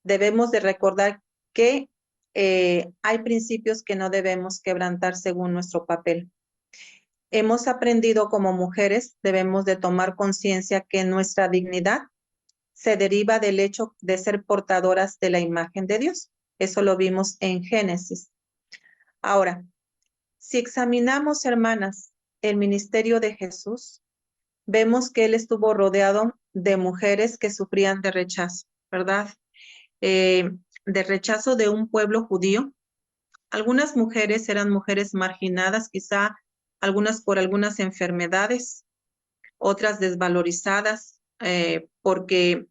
debemos de recordar que hay principios que no debemos quebrantar según nuestro papel. Hemos aprendido como mujeres, debemos de tomar conciencia que nuestra dignidad se deriva del hecho de ser portadoras de la imagen de Dios. Eso lo vimos en Génesis. Ahora, si examinamos, hermanas, el ministerio de Jesús, vemos que él estuvo rodeado de mujeres que sufrían de rechazo, ¿verdad? De rechazo de un pueblo judío. Algunas mujeres eran mujeres marginadas, quizá algunas por algunas enfermedades, otras desvalorizadas, porque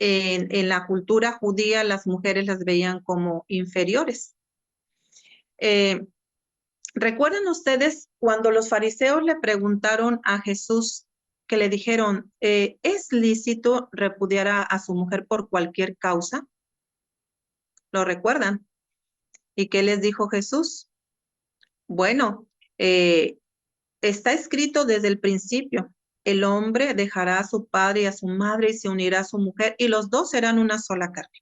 en la cultura judía las mujeres las veían como inferiores. ¿Recuerdan ustedes cuando los fariseos le preguntaron a Jesús, que le dijeron, ¿es lícito repudiar a su mujer por cualquier causa? ¿Lo recuerdan? ¿Y qué les dijo Jesús? Bueno, está escrito desde el principio, el hombre dejará a su padre y a su madre y se unirá a su mujer y los dos serán una sola carne.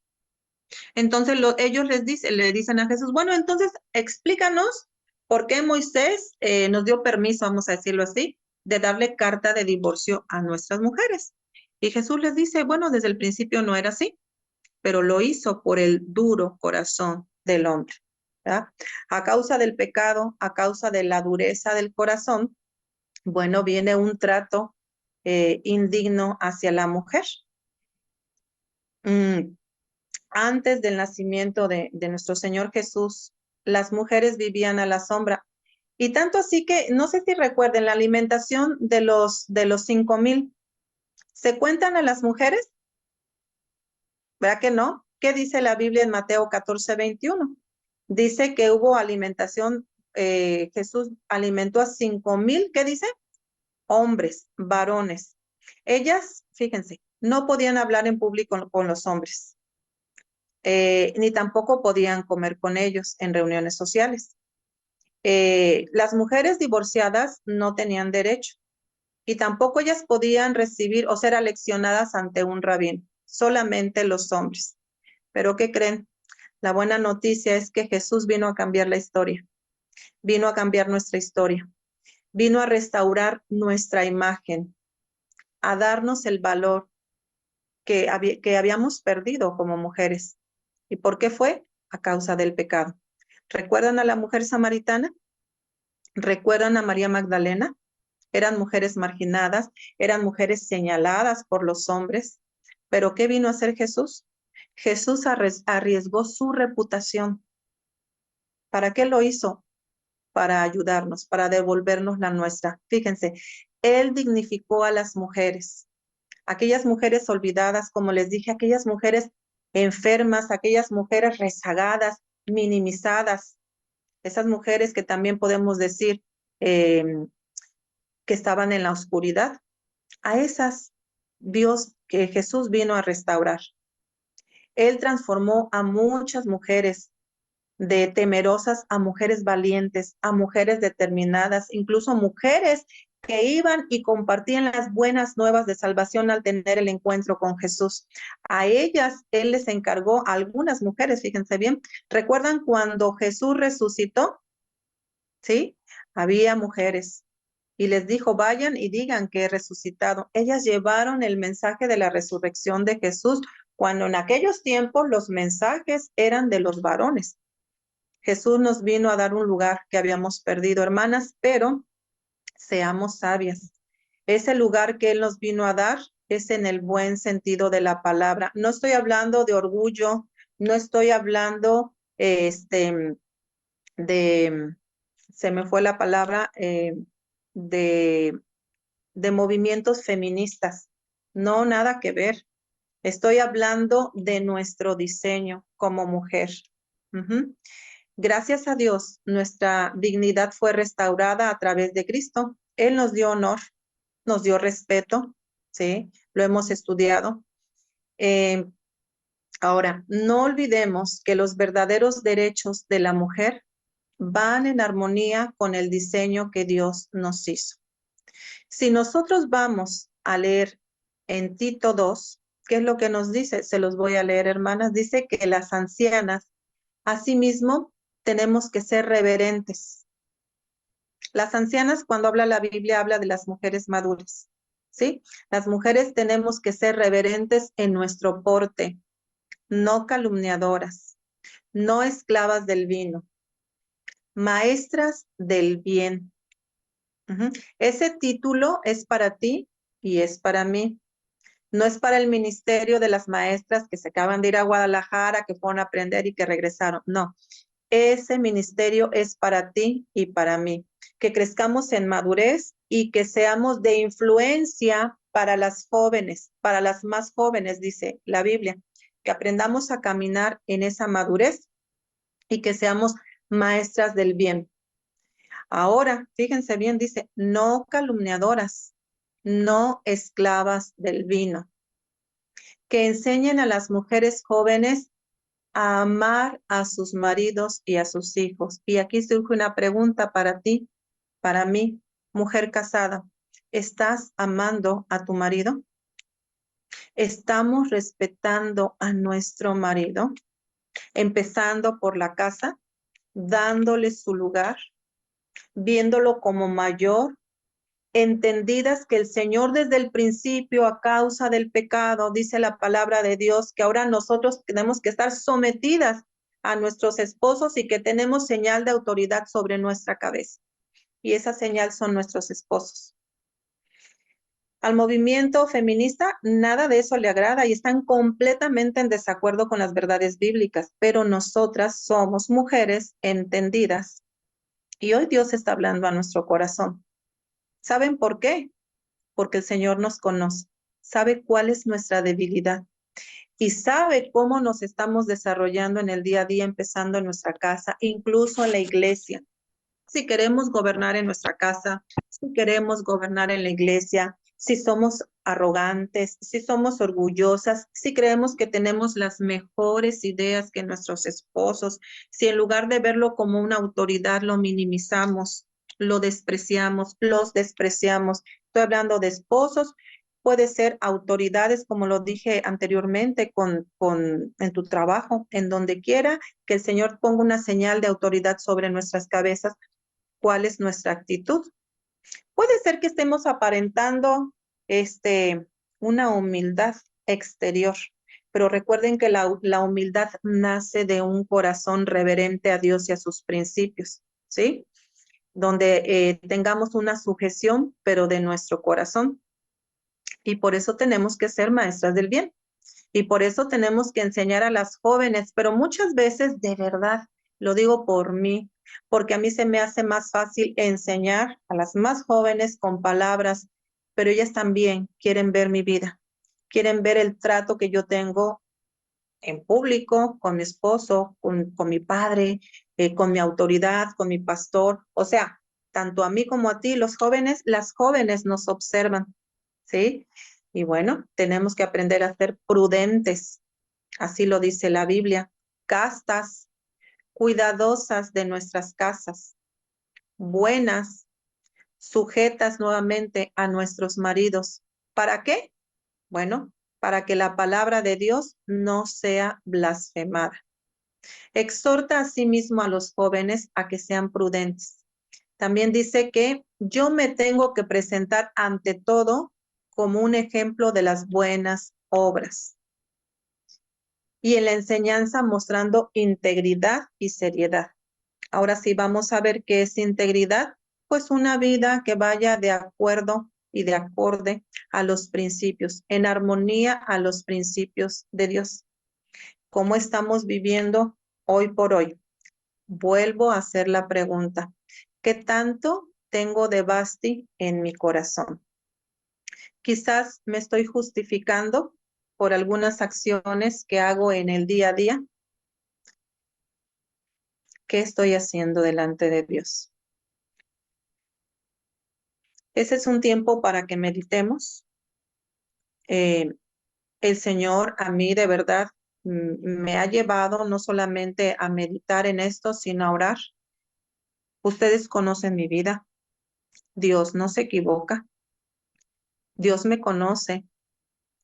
Entonces ellos le dicen a Jesús, bueno, entonces explícanos por qué Moisés nos dio permiso, vamos a decirlo así, de darle carta de divorcio a nuestras mujeres. Y Jesús les dice, bueno, desde el principio no era así, pero lo hizo por el duro corazón del hombre, ¿verdad? A causa del pecado, a causa de la dureza del corazón, bueno, viene un trato indigno hacia la mujer. Antes del nacimiento de nuestro Señor Jesús, las mujeres vivían a la sombra. Y tanto así que, no sé si recuerden, la alimentación de los 5,000, ¿se cuentan a las mujeres? ¿Verdad que no? ¿Qué dice la Biblia en Mateo 14:21? Dice que hubo alimentación, Jesús alimentó a 5,000, ¿qué dice? Hombres, varones. Ellas, fíjense, no podían hablar en público con los hombres, ni tampoco podían comer con ellos en reuniones sociales. Las mujeres divorciadas no tenían derecho y tampoco ellas podían recibir o ser aleccionadas ante un rabino, solamente los hombres. ¿Pero qué creen? La buena noticia es que Jesús vino a cambiar la historia, vino a cambiar nuestra historia, vino a restaurar nuestra imagen, a darnos el valor que habíamos perdido como mujeres. ¿Y por qué fue? A causa del pecado. ¿Recuerdan a la mujer samaritana? ¿Recuerdan a María Magdalena? Eran mujeres marginadas, eran mujeres señaladas por los hombres. ¿Pero qué vino a hacer Jesús? Jesús arriesgó su reputación. ¿Para qué lo hizo? Para ayudarnos, para devolvernos la nuestra. Fíjense, Él dignificó a las mujeres, aquellas mujeres olvidadas, como les dije, aquellas mujeres enfermas, aquellas mujeres rezagadas, minimizadas, esas mujeres que también podemos decir eh, que estaban en la oscuridad. A esas Dios, que Jesús vino a restaurar. Él transformó a muchas mujeres de temerosas a mujeres valientes, a mujeres determinadas, incluso mujeres que iban y compartían las buenas nuevas de salvación al tener el encuentro con Jesús. A ellas Él les encargó, a algunas mujeres, fíjense bien, ¿recuerdan cuando Jesús resucitó? ¿Sí? Había mujeres y les dijo, vayan y digan que he resucitado. Ellas llevaron el mensaje de la resurrección de Jesús, cuando en aquellos tiempos los mensajes eran de los varones. Jesús nos vino a dar un lugar que habíamos perdido, hermanas, pero seamos sabias. Ese lugar que Él nos vino a dar es en el buen sentido de la palabra. No estoy hablando de orgullo, no estoy hablando de, se me fue la palabra, de, de movimientos feministas. No, nada que ver. Estoy hablando de nuestro diseño como mujer. Gracias a Dios, nuestra dignidad fue restaurada a través de Cristo. Él nos dio honor, nos dio respeto, ¿sí? Lo hemos estudiado. Ahora, no olvidemos que los verdaderos derechos de la mujer van en armonía con el diseño que Dios nos hizo. Si nosotros vamos a leer en Tito 2, ¿qué es lo que nos dice? Se los voy a leer, hermanas. Dice que las ancianas, asimismo, tenemos que ser reverentes. Las ancianas, cuando habla la Biblia, habla de las mujeres maduras, ¿sí? Las mujeres tenemos que ser reverentes en nuestro porte, no calumniadoras, no esclavas del vino, maestras del bien. Ese título es para ti y es para mí. No es para el ministerio de las maestras que se acaban de ir a Guadalajara, que fueron a aprender y que regresaron. No, ese ministerio es para ti y para mí. Que crezcamos en madurez y que seamos de influencia para las jóvenes, para las más jóvenes, dice la Biblia. Que aprendamos a caminar en esa madurez y que seamos maestras del bien. Ahora, fíjense bien, dice, no calumniadoras, no esclavas del vino. Que enseñen a las mujeres jóvenes a amar a sus maridos y a sus hijos. Y aquí surge una pregunta para ti, para mí, mujer casada. ¿Estás amando a tu marido? ¿Estamos respetando a nuestro marido? Empezando por la casa, dándole su lugar, viéndolo como mayor, entendidas que el Señor desde el principio, a causa del pecado, dice la palabra de Dios, que ahora nosotros tenemos que estar sometidas a nuestros esposos y que tenemos señal de autoridad sobre nuestra cabeza. Y esa señal son nuestros esposos. Al movimiento feminista nada de eso le agrada y están completamente en desacuerdo con las verdades bíblicas, pero nosotras somos mujeres entendidas y hoy Dios está hablando a nuestro corazón. ¿Saben por qué? Porque el Señor nos conoce, sabe cuál es nuestra debilidad y sabe cómo nos estamos desarrollando en el día a día, empezando en nuestra casa, incluso en la iglesia. Si queremos gobernar en nuestra casa, si queremos gobernar en la iglesia, si somos arrogantes, si somos orgullosas, si creemos que tenemos las mejores ideas que nuestros esposos, si en lugar de verlo como una autoridad lo minimizamos, lo despreciamos, los despreciamos. Estoy hablando de esposos, puede ser autoridades, como lo dije anteriormente, en tu trabajo, en donde quiera, que el Señor ponga una señal de autoridad sobre nuestras cabezas. ¿Cuál es nuestra actitud? Puede ser que estemos aparentando una humildad exterior, pero recuerden que la humildad nace de un corazón reverente a Dios y a sus principios, ¿sí? Donde tengamos una sujeción, pero de nuestro corazón. Y por eso tenemos que ser maestras del bien. Y por eso tenemos que enseñar a las jóvenes, pero muchas veces, de verdad, lo digo por mí, porque a mí se me hace más fácil enseñar a las más jóvenes con palabras, pero ellas también quieren ver mi vida, quieren ver el trato que yo tengo en público, con mi esposo, con mi padre, con mi autoridad, con mi pastor. O sea, tanto a mí como a ti, los jóvenes, las jóvenes nos observan, ¿sí? Y bueno, tenemos que aprender a ser prudentes, así lo dice la Biblia, castas, cuidadosas de nuestras casas, buenas, sujetas nuevamente a nuestros maridos. ¿Para qué? Bueno, para que la palabra de Dios no sea blasfemada. Exhorta asimismo a los jóvenes a que sean prudentes. También dice que yo me tengo que presentar ante todo como un ejemplo de las buenas obras. Y en la enseñanza mostrando integridad y seriedad. Ahora sí vamos a ver qué es integridad. Pues una vida que vaya de acuerdo y de acorde a los principios, en armonía a los principios de Dios. ¿Cómo estamos viviendo hoy por hoy? Vuelvo a hacer la pregunta. ¿Qué tanto tengo de Basti en mi corazón? Quizás me estoy justificando por algunas acciones que hago en el día a día. ¿Qué estoy haciendo delante de Dios? Ese es un tiempo para que meditemos. El Señor a mí de verdad me ha llevado no solamente a meditar en esto, sino a orar. Ustedes conocen mi vida. Dios no se equivoca. Dios me conoce.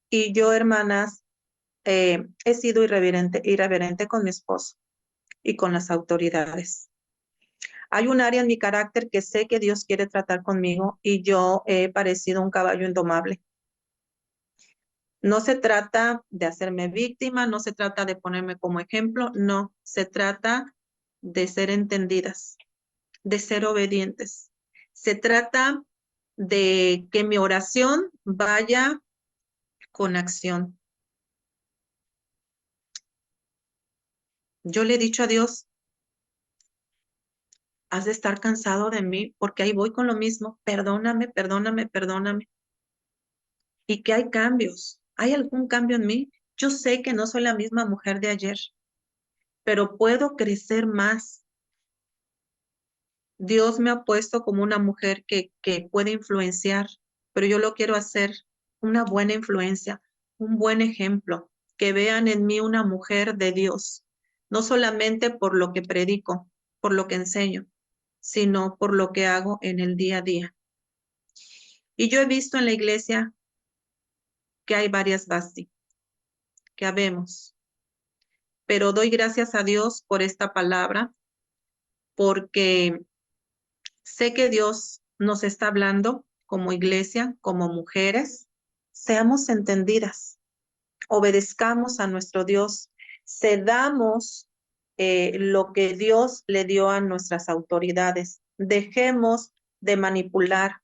Y yo, hermanas, he sido irreverente con mi esposo y con las autoridades. Hay un área en mi carácter que sé que Dios quiere tratar conmigo y yo he parecido un caballo indomable. No se trata de hacerme víctima, no se trata de ponerme como ejemplo, no, se trata de ser entendidas, de ser obedientes. Se trata de que mi oración vaya con acción. Yo le he dicho a Dios, has de estar cansado de mí porque ahí voy con lo mismo, perdóname, perdóname, perdóname. Y que hay cambios. ¿Hay algún cambio en mí? Yo sé que no soy la misma mujer de ayer, pero puedo crecer más. Dios me ha puesto como una mujer que puede influenciar, pero yo lo quiero hacer una buena influencia, un buen ejemplo, que vean en mí una mujer de Dios, no solamente por lo que predico, por lo que enseño, sino por lo que hago en el día a día. Y yo he visto en la iglesia que hay varias Basti, que habemos, pero doy gracias a Dios por esta palabra, porque sé que Dios nos está hablando como iglesia, como mujeres, seamos entendidas, obedezcamos a nuestro Dios, cedamos lo que Dios le dio a nuestras autoridades, dejemos de manipular,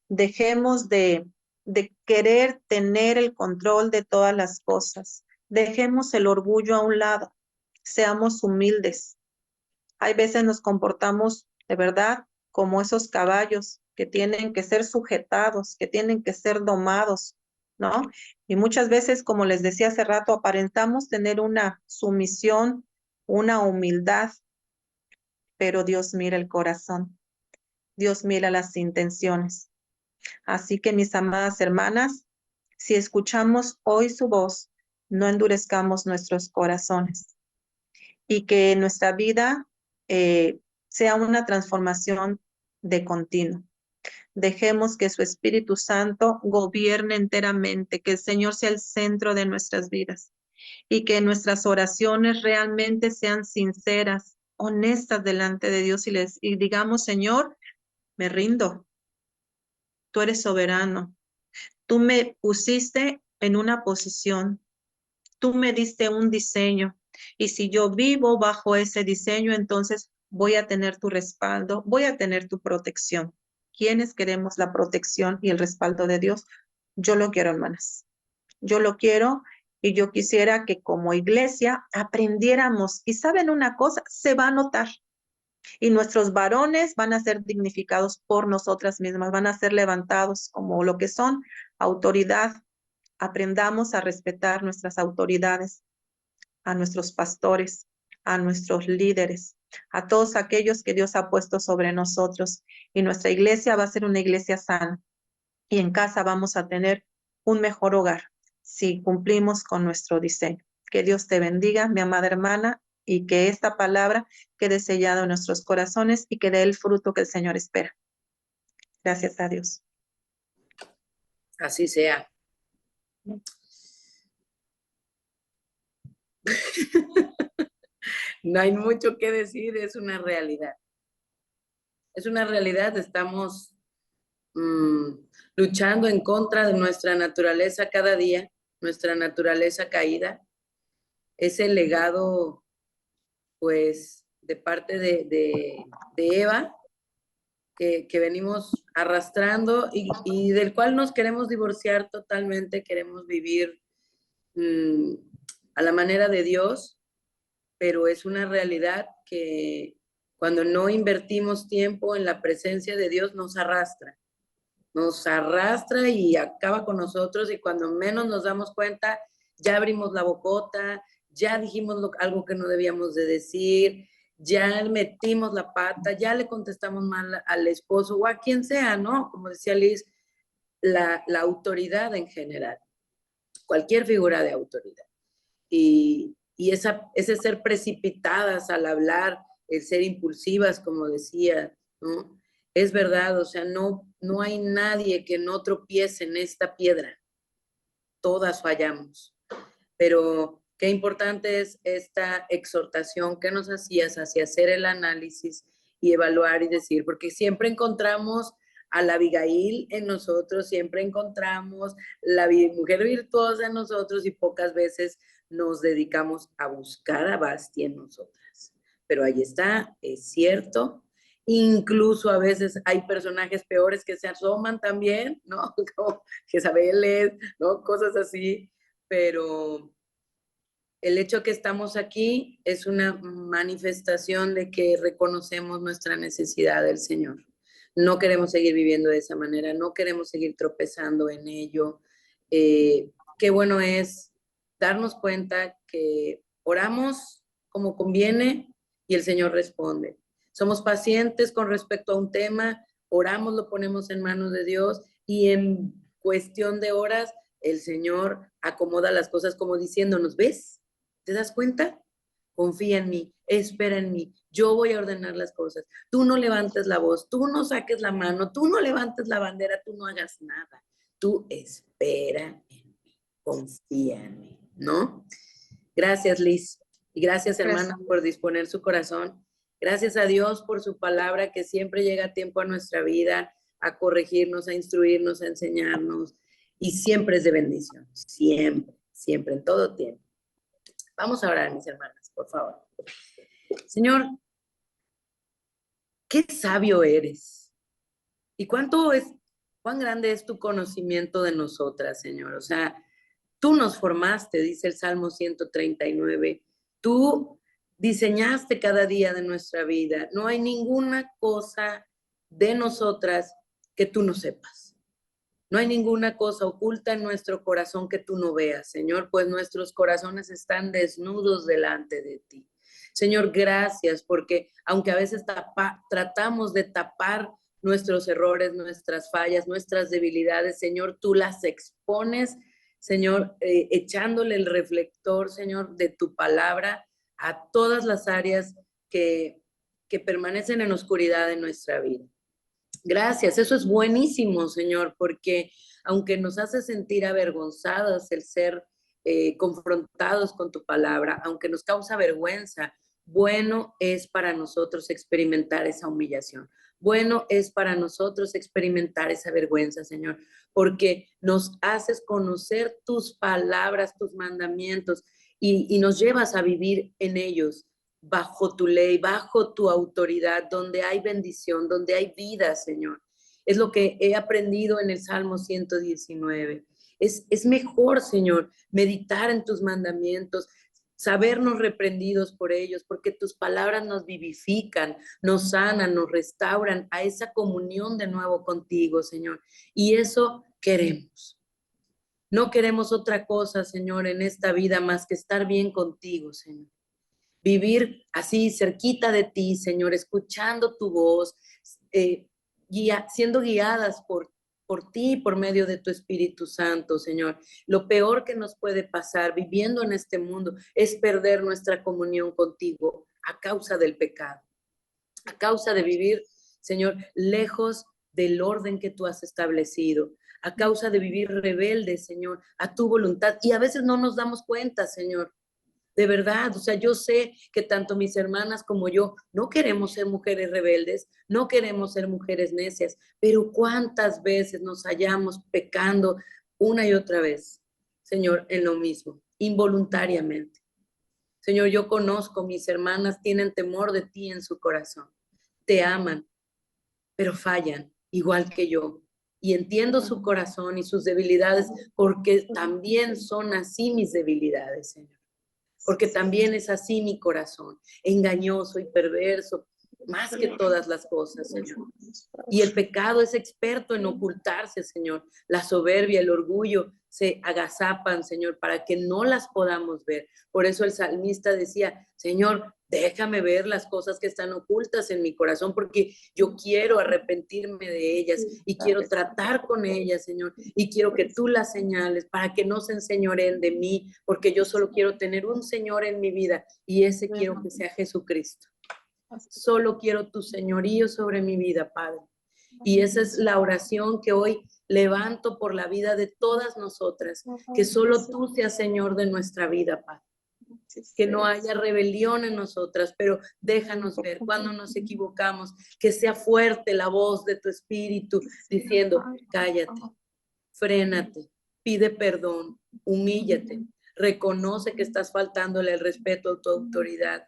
dejemos de querer tener el control de todas las cosas, dejemos el orgullo a un lado, seamos humildes. Hay veces nos comportamos de verdad como esos caballos que tienen que ser sujetados, que tienen que ser domados, ¿no? Y muchas veces, como les decía hace rato, aparentamos tener una sumisión, una humildad, pero Dios mira el corazón, Dios mira las intenciones. Así que, mis amadas hermanas, si escuchamos hoy su voz, no endurezcamos nuestros corazones y que nuestra vida sea una transformación de continuo. Dejemos que su Espíritu Santo gobierne enteramente, que el Señor sea el centro de nuestras vidas y que nuestras oraciones realmente sean sinceras, honestas delante de Dios y digamos, Señor, me rindo, tú eres soberano, tú me pusiste en una posición, tú me diste un diseño y si yo vivo bajo ese diseño, entonces voy a tener tu respaldo, voy a tener tu protección. ¿Quiénes queremos la protección y el respaldo de Dios? Yo lo quiero, hermanas. Yo lo quiero y yo quisiera que como iglesia aprendiéramos. Y saben una cosa, se va a notar. Y nuestros varones van a ser dignificados por nosotras mismas, van a ser levantados como lo que son autoridad. Aprendamos a respetar nuestras autoridades, a nuestros pastores, a nuestros líderes, a todos aquellos que Dios ha puesto sobre nosotros. Y nuestra iglesia va a ser una iglesia sana. Y en casa vamos a tener un mejor hogar si cumplimos con nuestro diseño. Que Dios te bendiga, mi amada hermana, y que esta palabra quede sellada en nuestros corazones y que dé el fruto que el Señor espera. Gracias a Dios. Así sea. No hay mucho que decir, es una realidad. Es una realidad, estamos luchando en contra de nuestra naturaleza cada día, nuestra naturaleza caída. Ese legado, pues, de parte de Eva, que venimos arrastrando y del cual nos queremos divorciar totalmente, queremos vivir a la manera de Dios, pero es una realidad que cuando no invertimos tiempo en la presencia de Dios nos arrastra y acaba con nosotros y cuando menos nos damos cuenta ya abrimos la bocota, ya dijimos algo que no debíamos de decir, ya metimos la pata, ya le contestamos mal al esposo o a quien sea, ¿no? Como decía Liz, la autoridad en general, cualquier figura de autoridad. Y ese ser precipitadas al hablar, el ser impulsivas, como decía, ¿no? Es verdad, o sea, no hay nadie que no tropiece en esta piedra. Todas fallamos. Pero qué importante es esta exhortación que nos hacías hacia hacer el análisis y evaluar y decir, porque siempre encontramos a la Abigail en nosotros, siempre encontramos la mujer virtuosa en nosotros y pocas veces nos dedicamos a buscar a Basti en nosotras. Pero ahí está, es cierto. Incluso a veces hay personajes peores que se asoman también, ¿no? Como Jezabel, ¿no? Cosas así, pero el hecho que estamos aquí es una manifestación de que reconocemos nuestra necesidad del Señor. No queremos seguir viviendo de esa manera, no queremos seguir tropezando en ello. Qué bueno es darnos cuenta que oramos como conviene y el Señor responde. Somos pacientes con respecto a un tema, oramos, lo ponemos en manos de Dios y en cuestión de horas el Señor acomoda las cosas como diciéndonos, ¿ves? ¿Te das cuenta? Confía en mí, espera en mí, yo voy a ordenar las cosas. Tú no levantes la voz, tú no saques la mano, tú no levantes la bandera, tú no hagas nada. Tú espera en mí, confía en mí, ¿no? Gracias, Liz. Y gracias, hermana, por disponer su corazón. Gracias a Dios por su palabra que siempre llega a tiempo a nuestra vida. a corregirnos, a instruirnos, a enseñarnos, y siempre es de bendición, siempre, siempre, en todo tiempo. Vamos a orar, mis hermanas, por favor. Señor, qué sabio eres. ¿Y cuán grande es tu conocimiento de nosotras, Señor? O sea, tú nos formaste, dice el Salmo 139. Tú diseñaste cada día de nuestra vida. No hay ninguna cosa de nosotras que tú no sepas. No hay ninguna cosa oculta en nuestro corazón que tú no veas, Señor, pues nuestros corazones están desnudos delante de ti. Señor, gracias, porque aunque a veces tratamos de tapar nuestros errores, nuestras fallas, nuestras debilidades, Señor, tú las expones, Señor, echándole el reflector, Señor, de tu palabra a todas las áreas que permanecen en oscuridad en nuestra vida. Gracias, eso es buenísimo, Señor, porque aunque nos hace sentir avergonzadas el ser confrontados con tu palabra, aunque nos causa vergüenza, bueno es para nosotros experimentar esa humillación. Bueno es para nosotros experimentar esa vergüenza, Señor, porque nos haces conocer tus palabras, tus mandamientos y nos llevas a vivir en ellos bajo tu ley, bajo tu autoridad, donde hay bendición, donde hay vida, Señor. Es lo que he aprendido en el Salmo 119. Es mejor, Señor, meditar en tus mandamientos, sabernos reprendidos por ellos, porque tus palabras nos vivifican, nos sanan, nos restauran a esa comunión de nuevo contigo, Señor. Y eso queremos. No queremos otra cosa, Señor, en esta vida más que estar bien contigo, Señor. Vivir así cerquita de ti, Señor, escuchando tu voz, siendo guiadas por ti, por medio de tu Espíritu Santo, Señor. Lo peor que nos puede pasar viviendo en este mundo es perder nuestra comunión contigo a causa del pecado, a causa de vivir, Señor, lejos del orden que tú has establecido, a causa de vivir rebelde, Señor, a tu voluntad. Y a veces no nos damos cuenta, Señor. De verdad, o sea, yo sé que tanto mis hermanas como yo no queremos ser mujeres rebeldes, no queremos ser mujeres necias, pero cuántas veces nos hallamos pecando una y otra vez, Señor, en lo mismo, involuntariamente. Señor, yo conozco, mis hermanas tienen temor de ti en su corazón, te aman, pero fallan igual que yo. Y entiendo su corazón y sus debilidades porque también son así mis debilidades, Señor. Porque también es así mi corazón, engañoso y perverso, más que todas las cosas, Señor. Y el pecado es experto en ocultarse, Señor. La soberbia, el orgullo se agazapan, Señor, para que no las podamos ver. Por eso el salmista decía, Señor, déjame ver las cosas que están ocultas en mi corazón, porque yo quiero arrepentirme de ellas y quiero tratar con ellas, Señor, y quiero que tú las señales para que no se enseñoreen de mí, porque yo solo quiero tener un Señor en mi vida y ese quiero que sea Jesucristo. Solo quiero tu señorío sobre mi vida, Padre. Y esa es la oración que hoy levanto por la vida de todas nosotras, que solo tú seas Señor de nuestra vida, Padre. Que no haya rebelión en nosotras, pero déjanos ver cuando nos equivocamos, que sea fuerte la voz de tu Espíritu diciendo, cállate, frénate, pide perdón, humíllate, reconoce que estás faltándole el respeto a tu autoridad,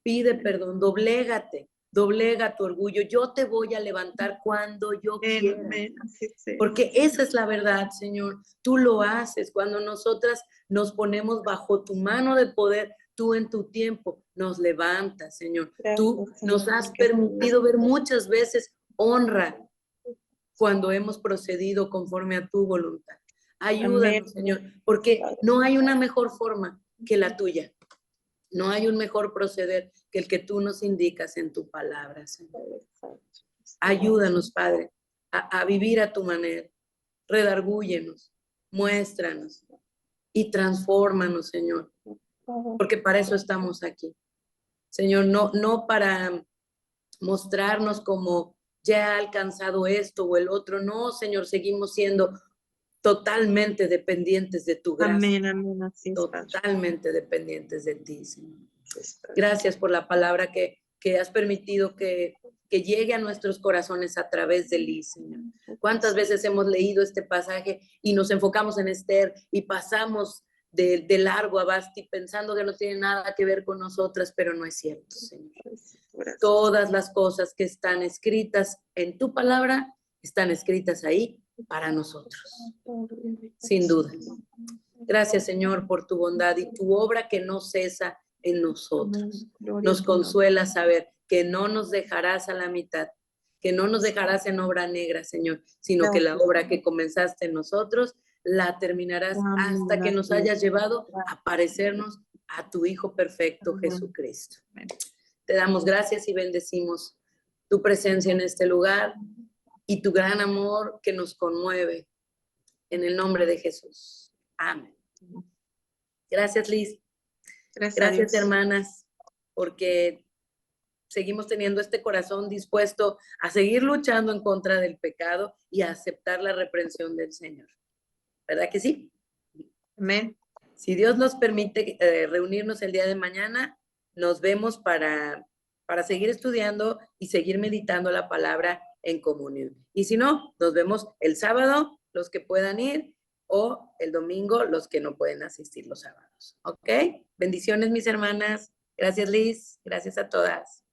pide perdón, doblega tu orgullo. Yo te voy a levantar cuando yo quiera. Porque esa es la verdad, Señor. Tú lo haces cuando nosotras nos ponemos bajo tu mano de poder. Tú en tu tiempo nos levantas, Señor. Tú nos has permitido ver muchas veces honra cuando hemos procedido conforme a tu voluntad. Ayúdanos, Señor, porque no hay una mejor forma que la tuya. No hay un mejor proceder que el que tú nos indicas en tu palabra, Señor. Ayúdanos, Padre, a vivir a tu manera. Redargúyenos, muéstranos y transfórmanos, Señor, porque para eso estamos aquí. Señor, no para mostrarnos como ya he alcanzado esto o el otro. No, Señor, seguimos siendo totalmente dependientes de tu gracia. Amén, amén, así es, totalmente dependientes de ti, Señor. Gracias por la palabra que has permitido que que llegue a nuestros corazones a través de Liz, Señor. ¿Cuántas veces hemos leído este pasaje y nos enfocamos en Esther y pasamos de largo a Basti pensando que no tiene nada que ver con nosotras, pero no es cierto, Señor. Todas las cosas que están escritas en tu palabra están escritas ahí para nosotros, sin duda. Gracias, Señor, por tu bondad y tu obra que no cesa en nosotros. Nos consuela saber que no nos dejarás a la mitad, que no nos dejarás en obra negra, Señor, sino que la obra que comenzaste en nosotros la terminarás hasta que nos hayas llevado a parecernos a tu Hijo perfecto, Jesucristo. Te damos gracias y bendecimos tu presencia en este lugar y tu gran amor que nos conmueve. En el nombre de Jesús. Amén. Gracias, Liz. Gracias, hermanas, porque seguimos teniendo este corazón dispuesto a seguir luchando en contra del pecado y a aceptar la reprensión del Señor. ¿Verdad que sí? Amén. Si Dios nos permite reunirnos el día de mañana, nos vemos para seguir estudiando y seguir meditando la palabra en comunión. Y si no, nos vemos el sábado, los que puedan ir, o el domingo, los que no pueden asistir los sábados. ¿Ok? Bendiciones, mis hermanas. Gracias, Liz. Gracias a todas.